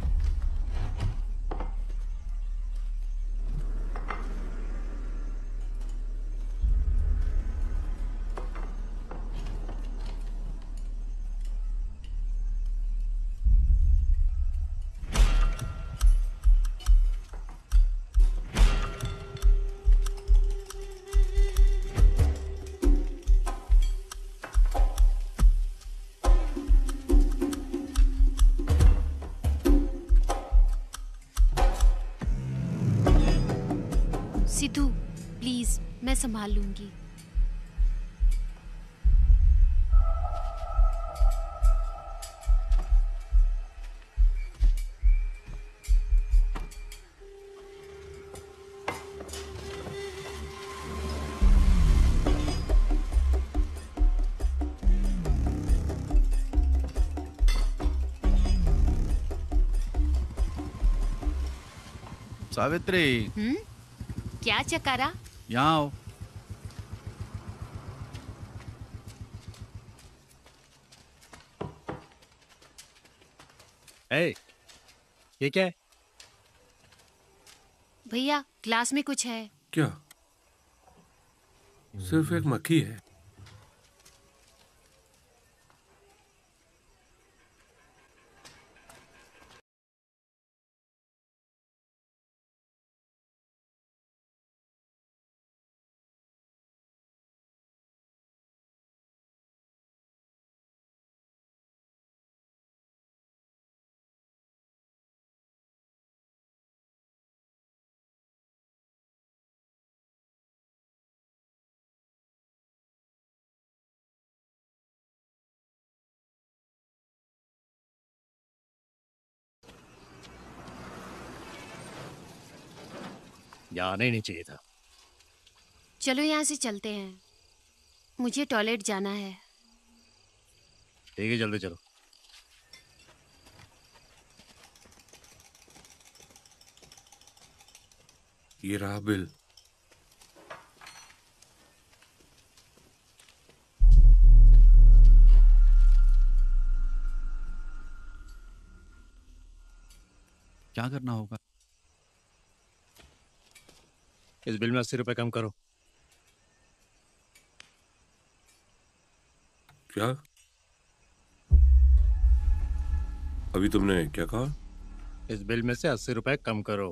सिद्धू, प्लीज, मैं संभाल लूंगी। सावित्री, क्या चकारा? यहाँ आओ। ए, ये क्या है? भैया ग्लास में कुछ है। क्या? सिर्फ एक मक्खी है। यहाँ आना ही नहीं चाहिए था। चलो यहाँ से चलते हैं, मुझे टॉयलेट जाना है। ठीक है, जल्दी चलो। ये रहा बिल। क्या करना होगा? इस बिल में 80 रुपए कम करो। क्या? अभी तुमने क्या कहा? इस बिल में से 80 रुपए कम करो।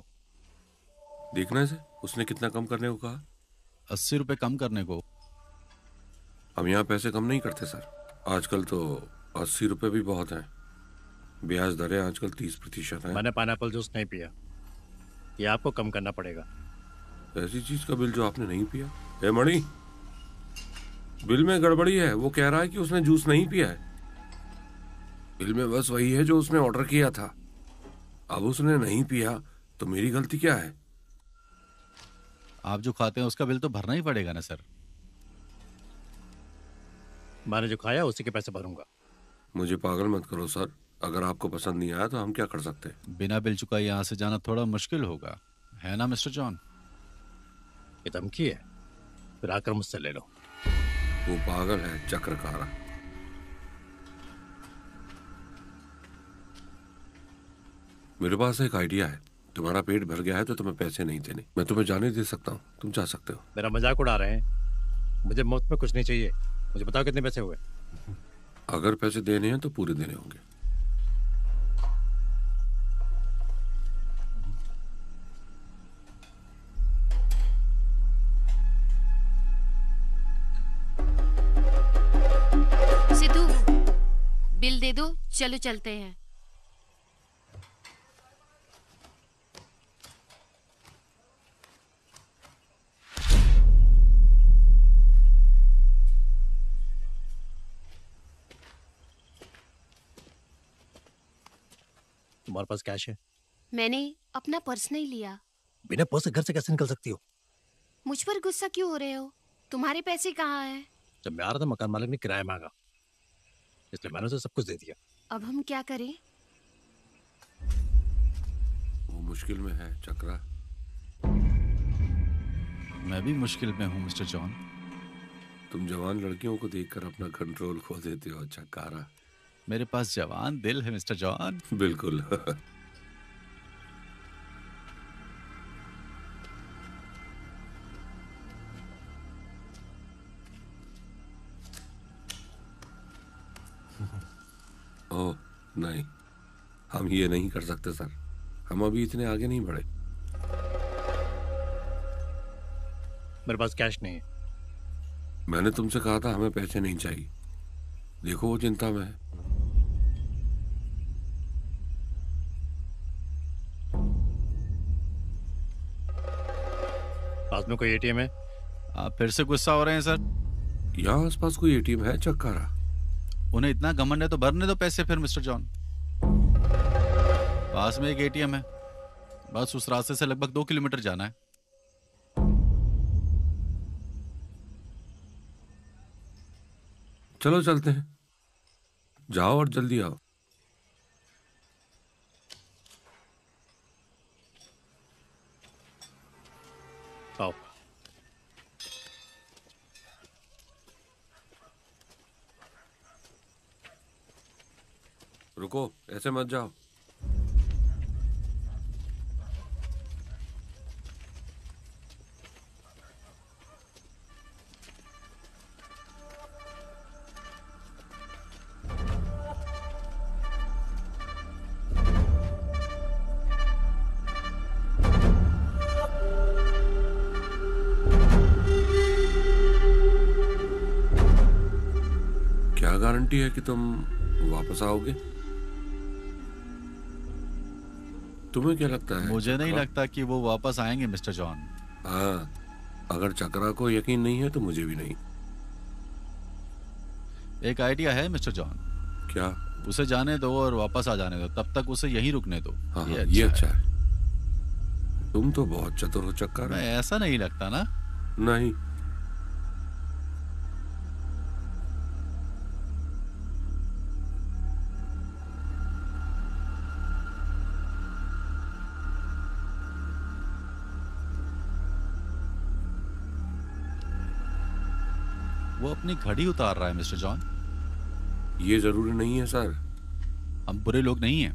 देखना से उसने कितना कम करने को कहा। 80 रुपए कम करने को? हम यहाँ पैसे कम नहीं करते सर। आजकल तो 80 रुपए भी बहुत हैं। ब्याज दरें आजकल 30% है। मैंने पाइनएप्पल जूस नहीं पिया, ये आपको कम करना पड़ेगा। ऐसी चीज का बिल जो आपने नहीं पिया? ए मणि, बिल में गड़बड़ी है। वो कह रहा है कि उसने जूस नहीं पिया है। बिल में बस वही है जो उसने ऑर्डर किया था। अब उसने नहीं पिया तो मेरी गलती क्या है? आप जो खाते हैं उसका बिल तो भरना ही पड़ेगा ना सर। मैंने जो खाया उसी के पैसे भरूंगा। मुझे पागल मत करो सर। अगर आपको पसंद नहीं आया तो हम क्या कर सकते हैं? बिना बिल चुकाए यहाँ से जाना थोड़ा मुश्किल होगा, है ना मिस्टर जॉन? ये धमकी है, फिर आकर मुझसे ले लो। वो पागल है, चक्रकारा। मेरे पास एक आइडिया है। तुम्हारा पेट भर गया है तो तुम्हें पैसे नहीं देने। मैं तुम्हें जाने दे सकता हूँ, तुम जा सकते हो। मेरा मजाक उड़ा रहे हैं? मुझे मुफ्त में कुछ नहीं चाहिए। मुझे बताओ कितने पैसे हुए। अगर पैसे देने हैं तो पूरे देने होंगे। सिद्धू, बिल दे दो, चलो चलते हैं। तुम्हारे पास कैश है? मैंने अपना पर्स नहीं लिया। बिना पर्स से घर से कैसे निकल सकती हो? मुझ पर गुस्सा क्यों हो रहे हो? तुम्हारे पैसे कहाँ हैं? जब मैं आ रहा था मकान मालिक ने किराया मांगा, इसलिए मैंने उसे सब कुछ दे दिया। अब हम क्या करें? वो मुश्किल में है चक्रा। मैं भी मुश्किल में हूँ मिस्टर जॉन। तुम जवान लड़कियों को देखकर अपना कंट्रोल खो देते हो चक्कारा। मेरे पास जवान दिल है मिस्टर जॉन। बिल्कुल। ओह नहीं, हम ये नहीं कर सकते सर। हम अभी इतने आगे नहीं बढ़े। मेरे पास कैश नहीं है। मैंने तुमसे कहा था हमें पैसे नहीं चाहिए। देखो वो चिंता में है। पास में कोई एटीएम है? आप फिर से गुस्सा हो रहे हैं सर? यहाँ आसपास कोई एटीएम है चक्कारा? उन्हें इतना घमंड है तो भरने दो पैसे फिर मिस्टर जॉन। पास में एक एटीएम है, बस उस रास्ते से लगभग 2 किलोमीटर जाना है। चलो चलते हैं। जाओ और जल्दी आओ। आओ। रुको, ऐसे मत जाओ। क्या गारंटी है कि तुम वापस आओगे? तुम्हें क्या लगता है? मुझे नहीं लगता कि वो वापस आएंगे मिस्टर जॉन। हाँ, अगर चक्रा को यकीन नहीं है तो मुझे भी नहीं। एक आइडिया है मिस्टर जॉन। क्या? उसे जाने दो और वापस आ जाने दो, तब तक उसे यहीं रुकने दो। हाँ, ये अच्छा है। तुम तो बहुत चतुर हो चक्कर। मैं ऐसा नहीं लगता ना? नहीं। वो अपनी घड़ी उतार रहा है मिस्टर जॉन। ये जरूरी नहीं है सर। हम बुरे लोग नहीं हैं।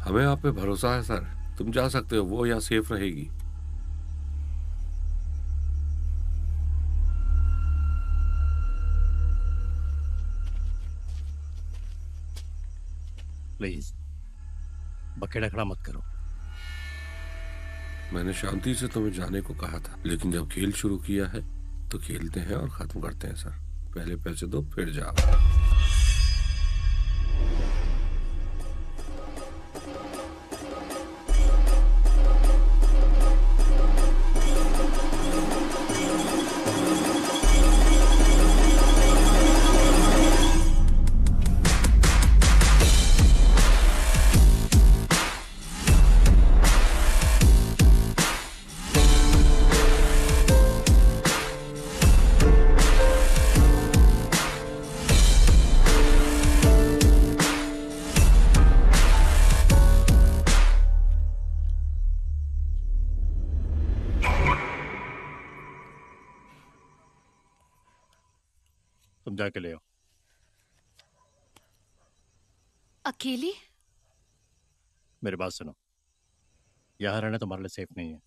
हमें आप पे भरोसा है सर। तुम जा सकते हो, वो यहाँ सेफ रहेगी। प्लीज बखेड़ा खड़ा मत करो। मैंने शांति से तुम्हें जाने को कहा था, लेकिन जब खेल शुरू किया है तो खेलते हैं और खत्म करते हैं सर। पहले पैसे दो फिर जाओ। तुम जाके ले आओ। अकेली? मेरी बात सुनो, यहाँ रहना तुम्हारे लिए सेफ नहीं है।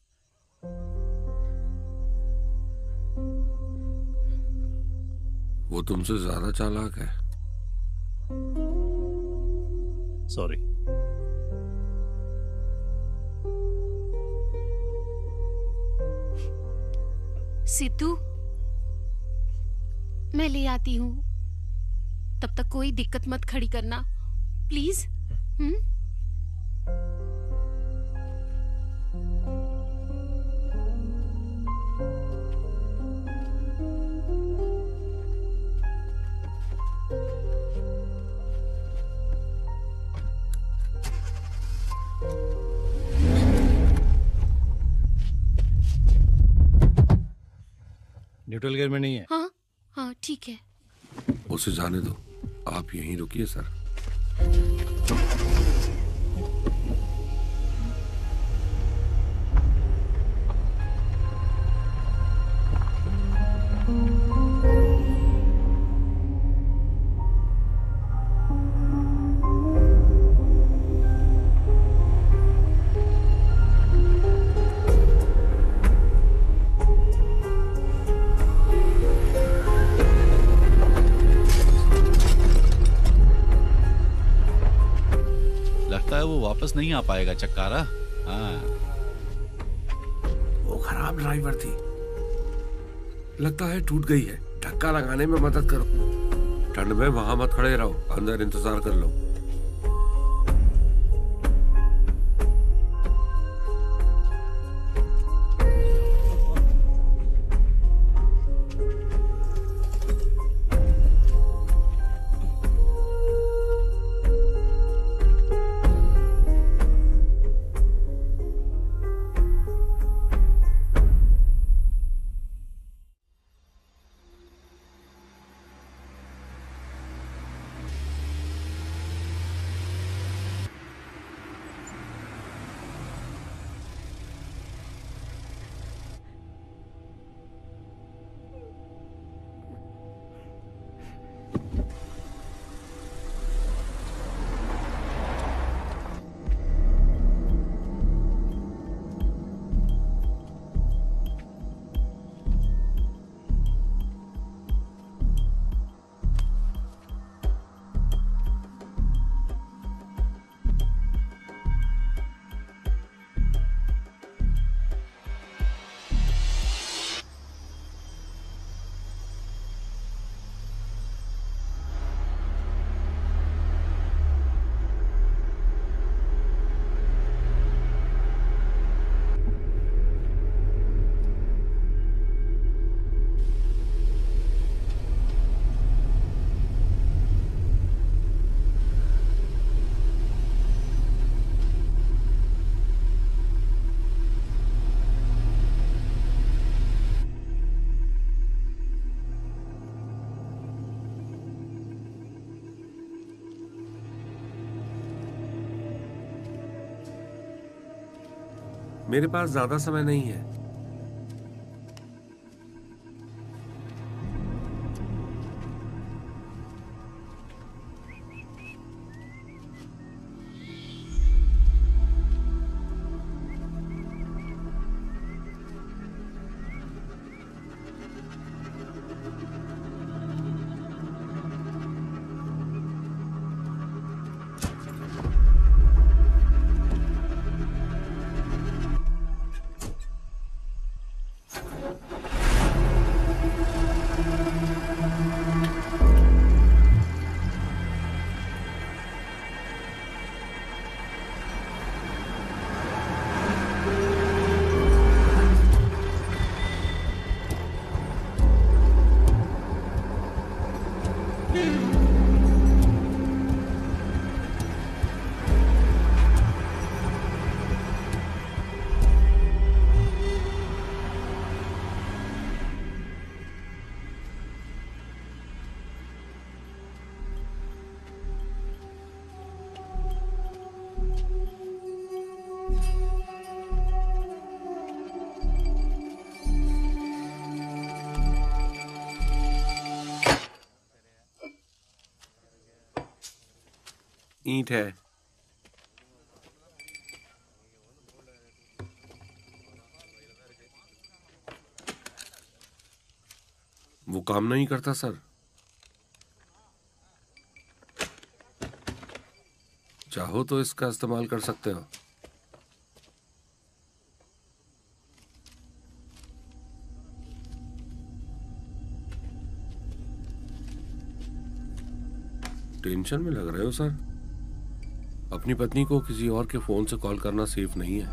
वो तुमसे ज्यादा चालाक है। सॉरी। सिद्धू, मैं ले आती हूँ। तब तक कोई दिक्कत मत खड़ी करना, प्लीज। न्यूट्रल गियर में नहीं है। हाँ हाँ ठीक है। उसे जाने दो, आप यहीं रुकिए सर। वो वापस नहीं आ पाएगा चक्कारा। हाँ, वो खराब ड्राइवर थी, लगता है टूट गई है। धक्का लगाने में मदद करो। ठंड में वहां मत खड़े रहो, अंदर इंतजार कर लो। मेरे पास ज्यादा समय नहीं है। ईंट है। वो काम नहीं करता सर। चाहो तो इसका इस्तेमाल कर सकते हो। टेंशन में लग रहे हो सर। अपनी पत्नी को किसी और के फोन से कॉल करना सेफ नहीं है।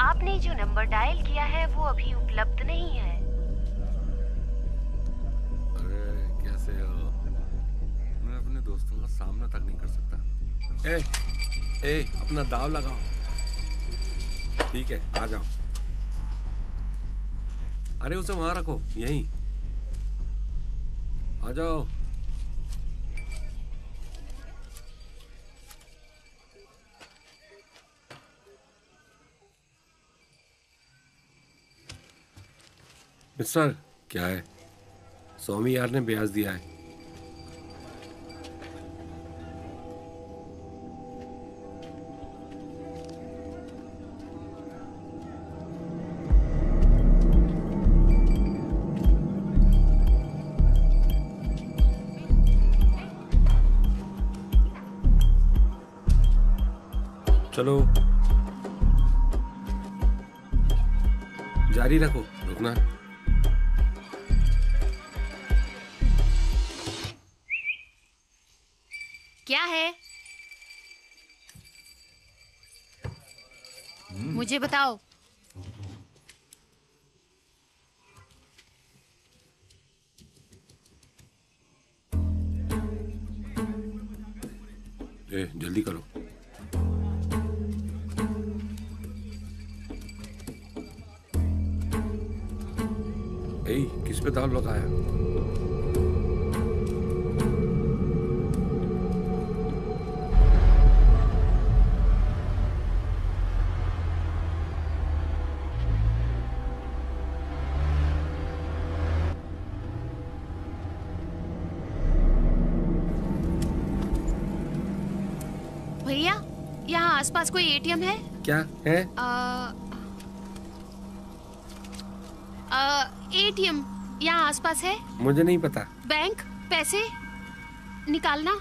आपने जो नंबर डायल किया है वो अभी उपलब्ध नहीं है। अरे कैसे हो? मैं अपने दोस्तों का सामना तक नहीं कर सकता। ए, अपना दाव लगाओ। ठीक है, आ जाओ। अरे उसे वहां रखो, यहीं आ जाओ। मिस्टर, क्या है? स्वामी यार ने ब्याज दिया है। चलो जारी रखो, रुकना। क्या है? मुझे बताओ। जल्दी करो। किस पे दाव लगाया? भैया, यहाँ आसपास कोई एटीएम है? क्या है? एटीएम यहाँ आसपास है? मुझे नहीं पता। बैंक, पैसे निकालना।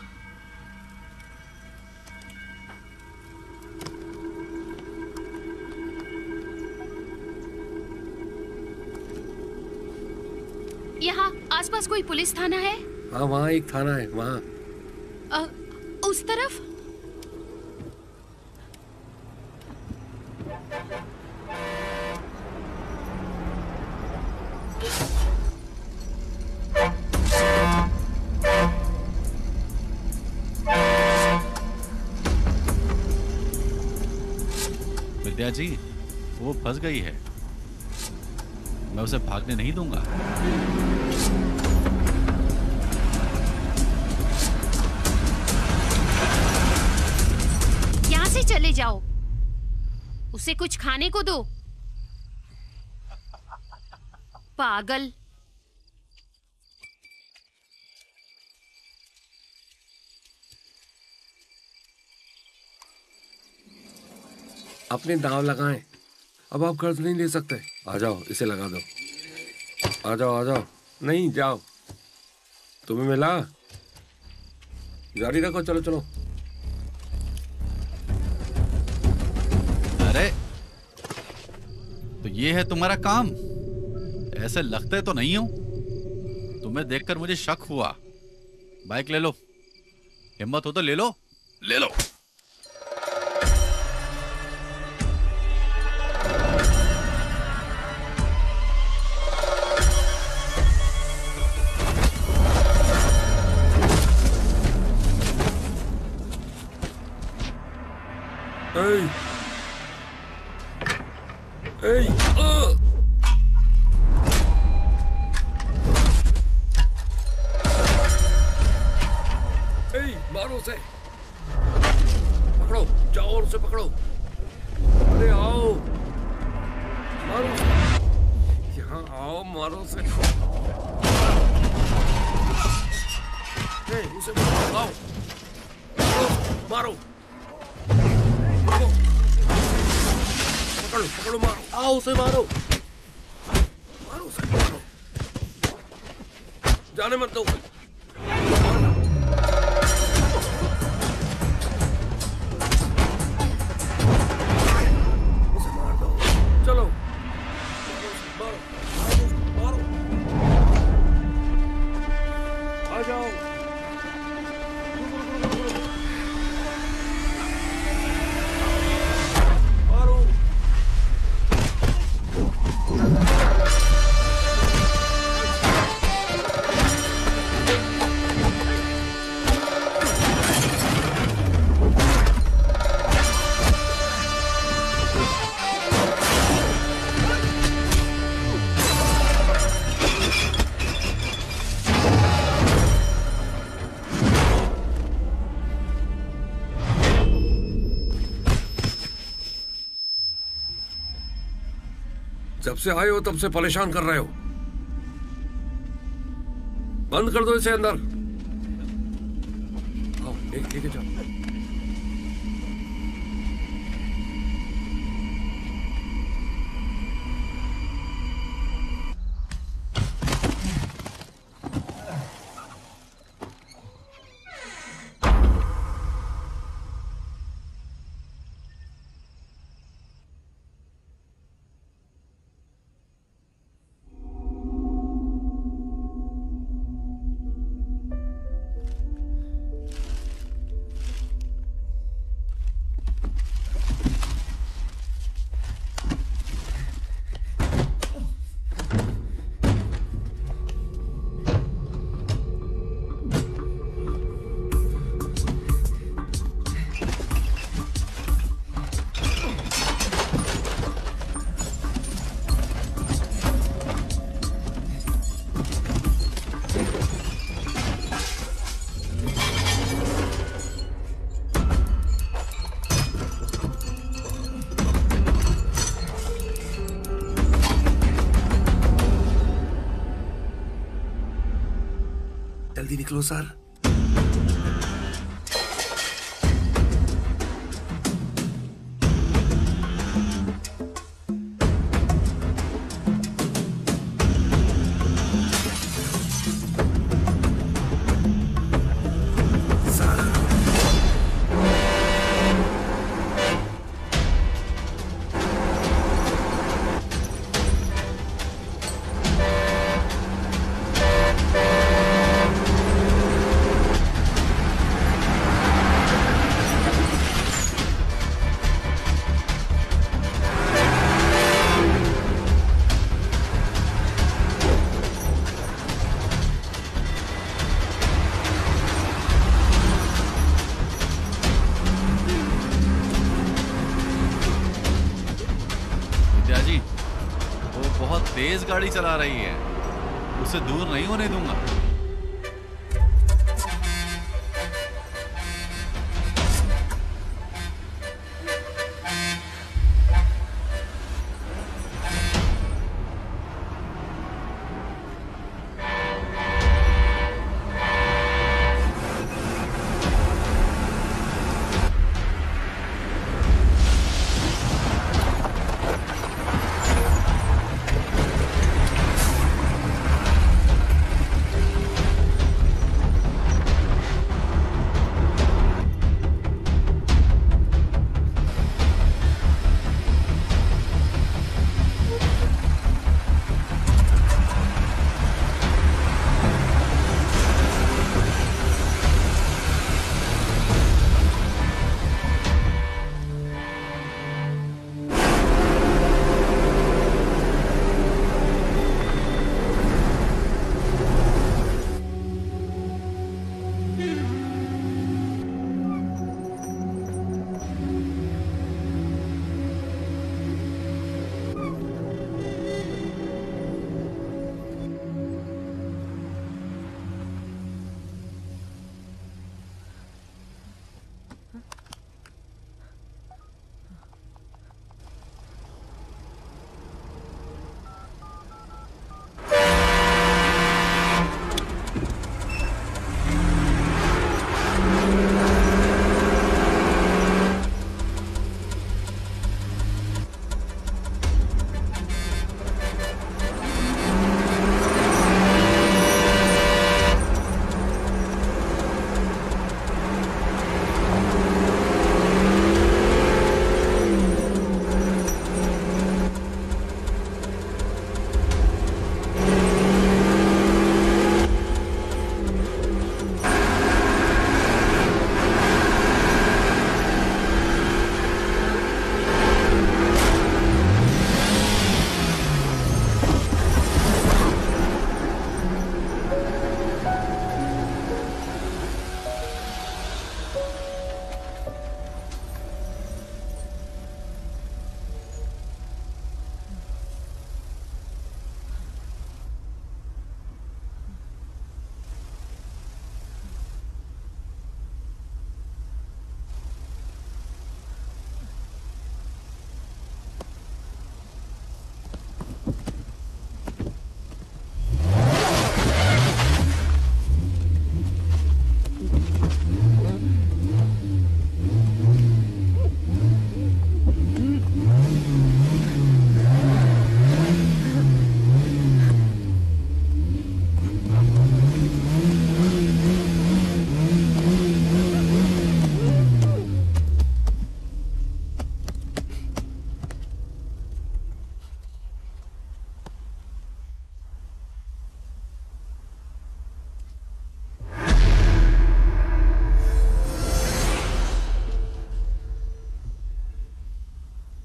यहाँ आसपास कोई पुलिस थाना है? हाँ, वहाँ एक थाना है, वहाँ। उस तरफ? विद्या जी, वो फंस गई है, मैं उसे भागने नहीं दूंगा। यहाँ से चले जाओ, उसे कुछ खाने को दो। पागल। अपने दांव लगाएं, अब आप कर्ज नहीं ले सकते। आ जाओ, इसे लगा दो। आ जाओ आ जाओ। नहीं, जाओ। तुम्हें मिला, जारी रखो। चलो चलो। अरे तो ये है तुम्हारा काम? ऐसे लगते तो नहीं हो। तुम्हें देखकर मुझे शक हुआ। बाइक ले लो, हिम्मत हो तो ले लो, ले लो। Hey! Hey! Hey! मारो उसे। पकड़ो, जाओ और उसे पकड़ो। अरे आओ, मारो उसे। यहाँ आओ, मारो उसे। Hey, उसे मारो, आओ। मारो। पकड़ो पकड़ो, मारो। आओ, उसे मारो। मारो उसे, मारो। जाने मत दो। उसे मार दो। चलो, मारो, मारो, मारो। आ जाओ। जब से आए हो तब से परेशान कर रहे हो। बंद कर दो इसे अंदर। आओ, लेके जाओ। जल्दी निकलो सर। तेज गाड़ी चला रही है, उसे दूर नहीं होने दूंगा।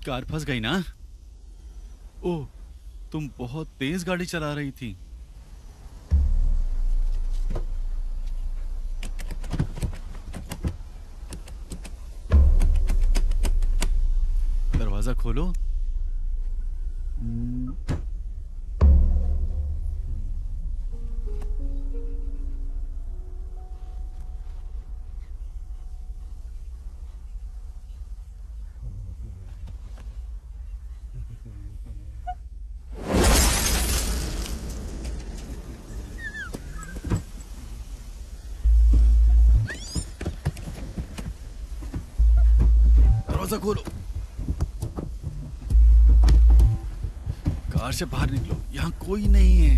कार फंस गई ना? ओह, तुम बहुत तेज गाड़ी चला रही थी। दरवाजा खोलो। दरवाजा खोलो। कार से बाहर निकलो, यहाँ कोई नहीं है।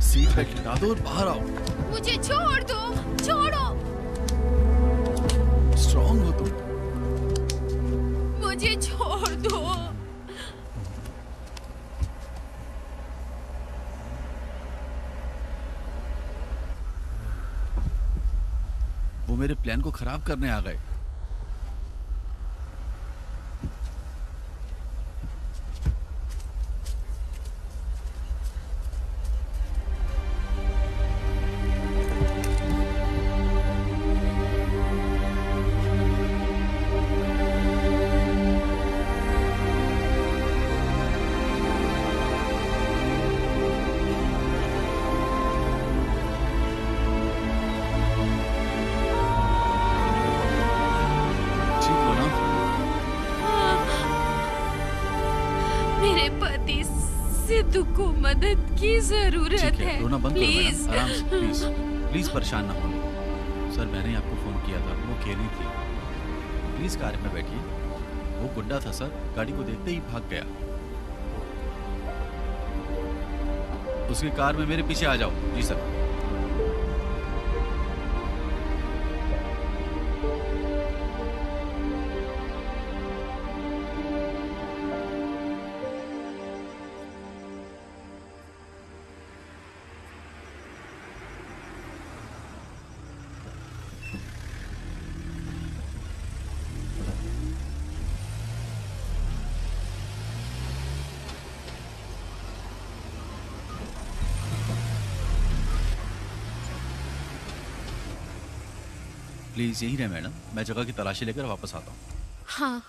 सीट बेल्ट हटा दो और बाहर आओ। मुझे छोड़ दो, छोड़ो। स्ट्रॉन्ग हो तुम। मुझे छोड़ दो। वो मेरे प्लान को खराब करने आ गए। सिद्धू को मदद की जरूरत है। रोना बंद करो प्लीज मैडम, आराम से, प्लीज प्लीज परेशान ना हो। सर मैंने आपको फोन किया था, वो अकेली थी। प्लीज कार में बैठिए। वो गुंडा था सर, गाड़ी को देखते ही भाग गया। उसकी कार में मेरे पीछे आ जाओ। जी सर। प्लीज यही रहे मैडम, मैं जगह की तलाशी लेकर वापस आता हूँ। हाँ।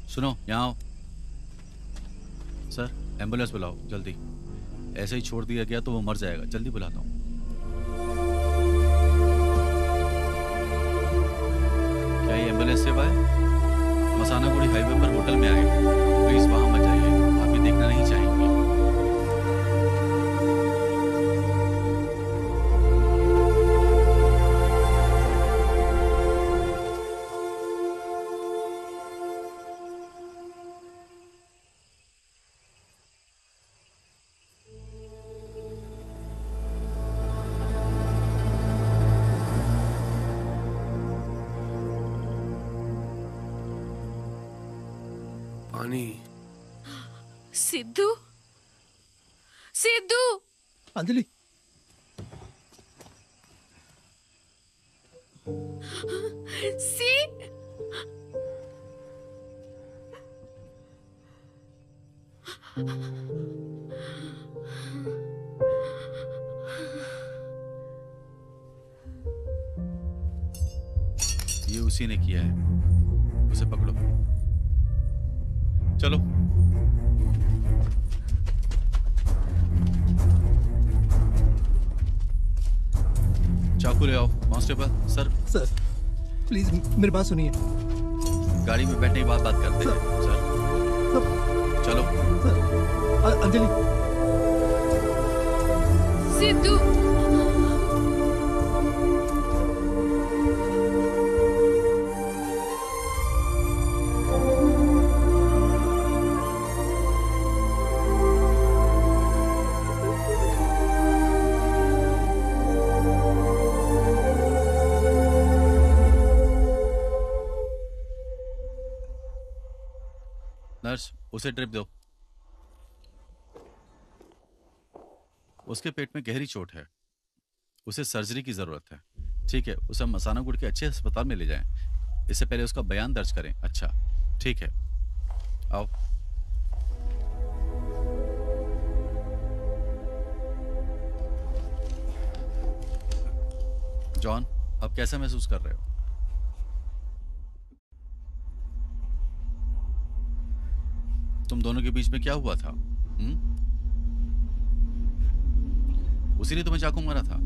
सुनो, यहाँ आओ। सर एम्बुलेंस बुलाओ जल्दी। ऐसे ही छोड़ दिया गया तो वो मर जाएगा। जल्दी बुलाता हूँ। क्या ये एम्बुलेंस सेवा है? मसानागुड़ी हाईवे पर होटल में आए, प्लीज वहां मत जाइए, आप ये देखना नहीं चाहेंगे। पानी। सिद्धू, सिद्धू। अंजलि, सी ये उसी ने किया है, उसे पकड़ो। चलो। चाकू ले आओ। Constable sir. सर प्लीज मेरी बात सुनिए। गाड़ी में बैठने के बाद बात करते हैं सर। चलो सर। अंजलि। सिद्धू। नर्स, उसे ड्रिप दो। उसके पेट में गहरी चोट है, उसे सर्जरी की जरूरत है। ठीक है, उसे हम मसानागुड़ के अच्छे अस्पताल में ले जाएं। इससे पहले उसका बयान दर्ज करें। अच्छा ठीक है, आओ। जॉन, अब कैसा महसूस कर रहे हो? तुम दोनों के बीच में क्या हुआ था? उसी ने तुम्हें चाकू मारा था?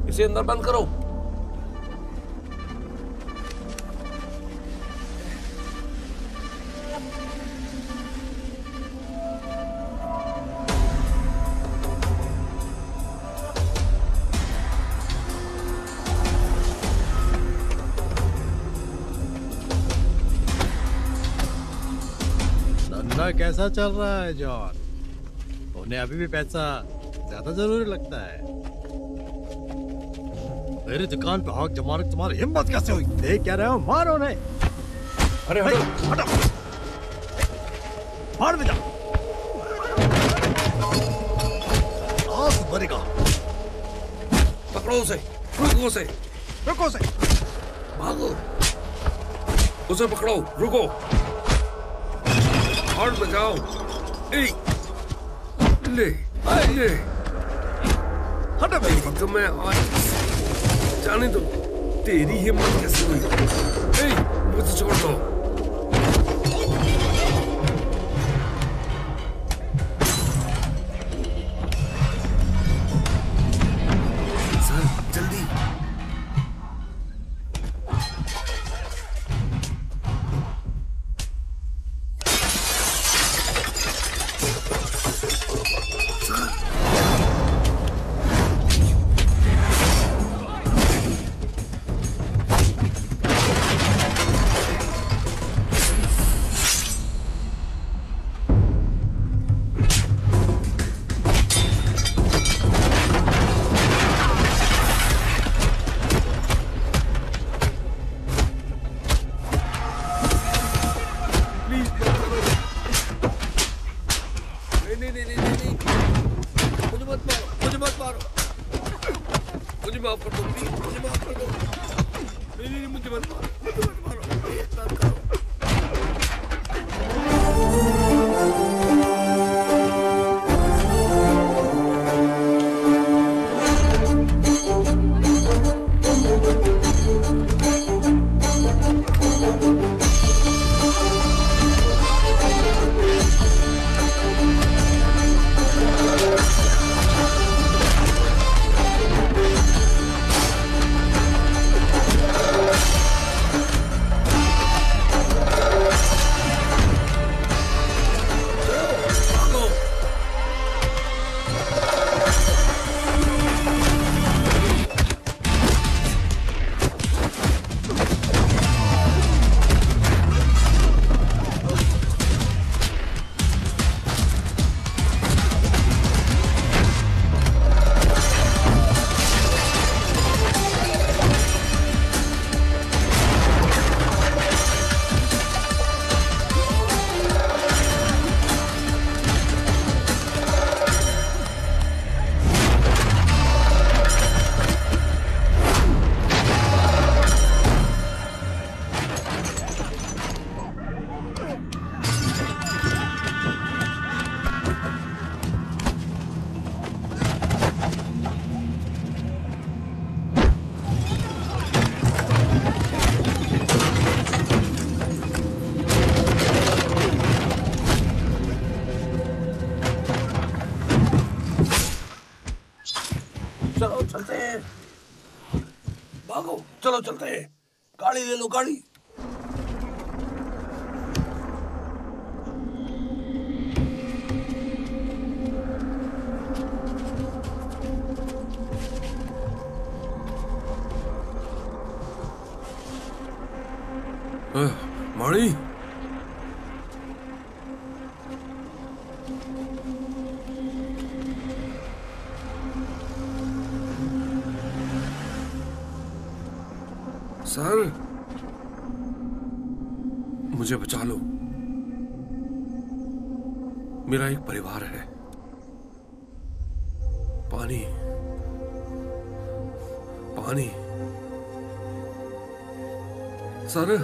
इसे अंदर बंद करो। कैसा चल रहा है जॉन? उन्हें अभी भी पैसा ज्यादा जरूरी लगता है। मेरी दुकान पे आग जमाने की तुम्हारी हिम्मत कैसे हुई? देख क्या रहे हो? मारो उन्हें। अरे हटो, भाड़ में जाओ। मरेगा। पकड़ो उसे, रुको उसे, रुको उसे। भागो, उसे पकड़ो, रुको, और बचाओ। ए, ले, ले, हटो मेरी। तो मैं आज जाने दो, तेरी हिम्मत कैसे हुई? ए, मुझे छोड़ दो। सर, जल्दी। चलो चलते हैं, भागो, चलो चलते हैं, गाड़ी ले लो, गाड़ी। माणी, सर, मुझे बचा लो, मेरा एक परिवार है। पानी, पानी, सर,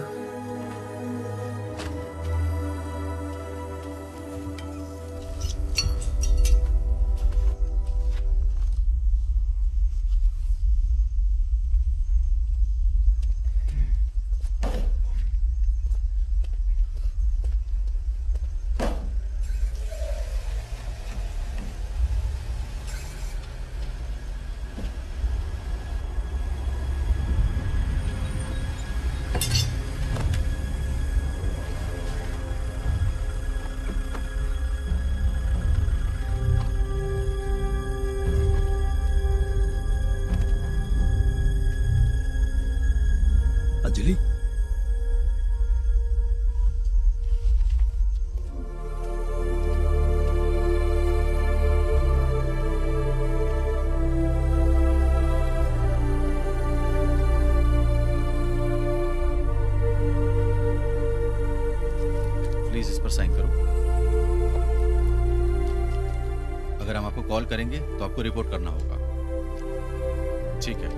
अंजलि, प्लीज इस पर साइन करो। अगर हम आपको कॉल करेंगे तो आपको रिपोर्ट करना होगा। ठीक है।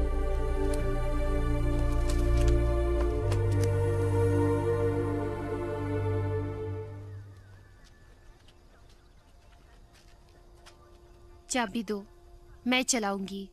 चाबी दो, मैं चलाऊंगी।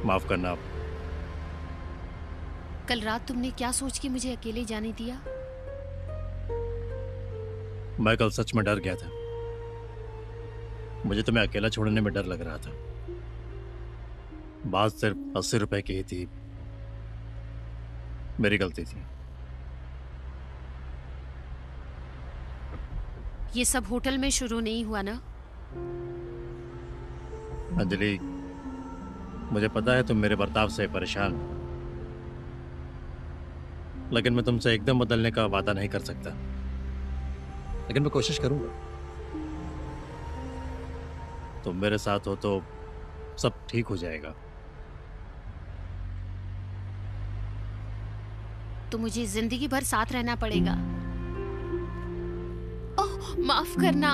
माफ करना आप। कल रात तुमने क्या सोच के मुझे अकेले जाने दिया? मैं कल सच में डर गया था। मुझे तुम्हें अकेला छोड़ने में डर लग रहा था। बात सिर्फ 80 रुपए की ही थी। मेरी गलती थी। ये सब होटल में शुरू नहीं हुआ ना? अंजलि, मुझे पता है तुम मेरे बर्ताव से परेशान हो, लेकिन मैं तुमसे एकदम बदलने का वादा नहीं कर सकता। लेकिन मैं कोशिश करूंगा। तुम मेरे साथ हो तो सब ठीक हो जाएगा। तो मुझे जिंदगी भर साथ रहना पड़ेगा। ओह, माफ करना।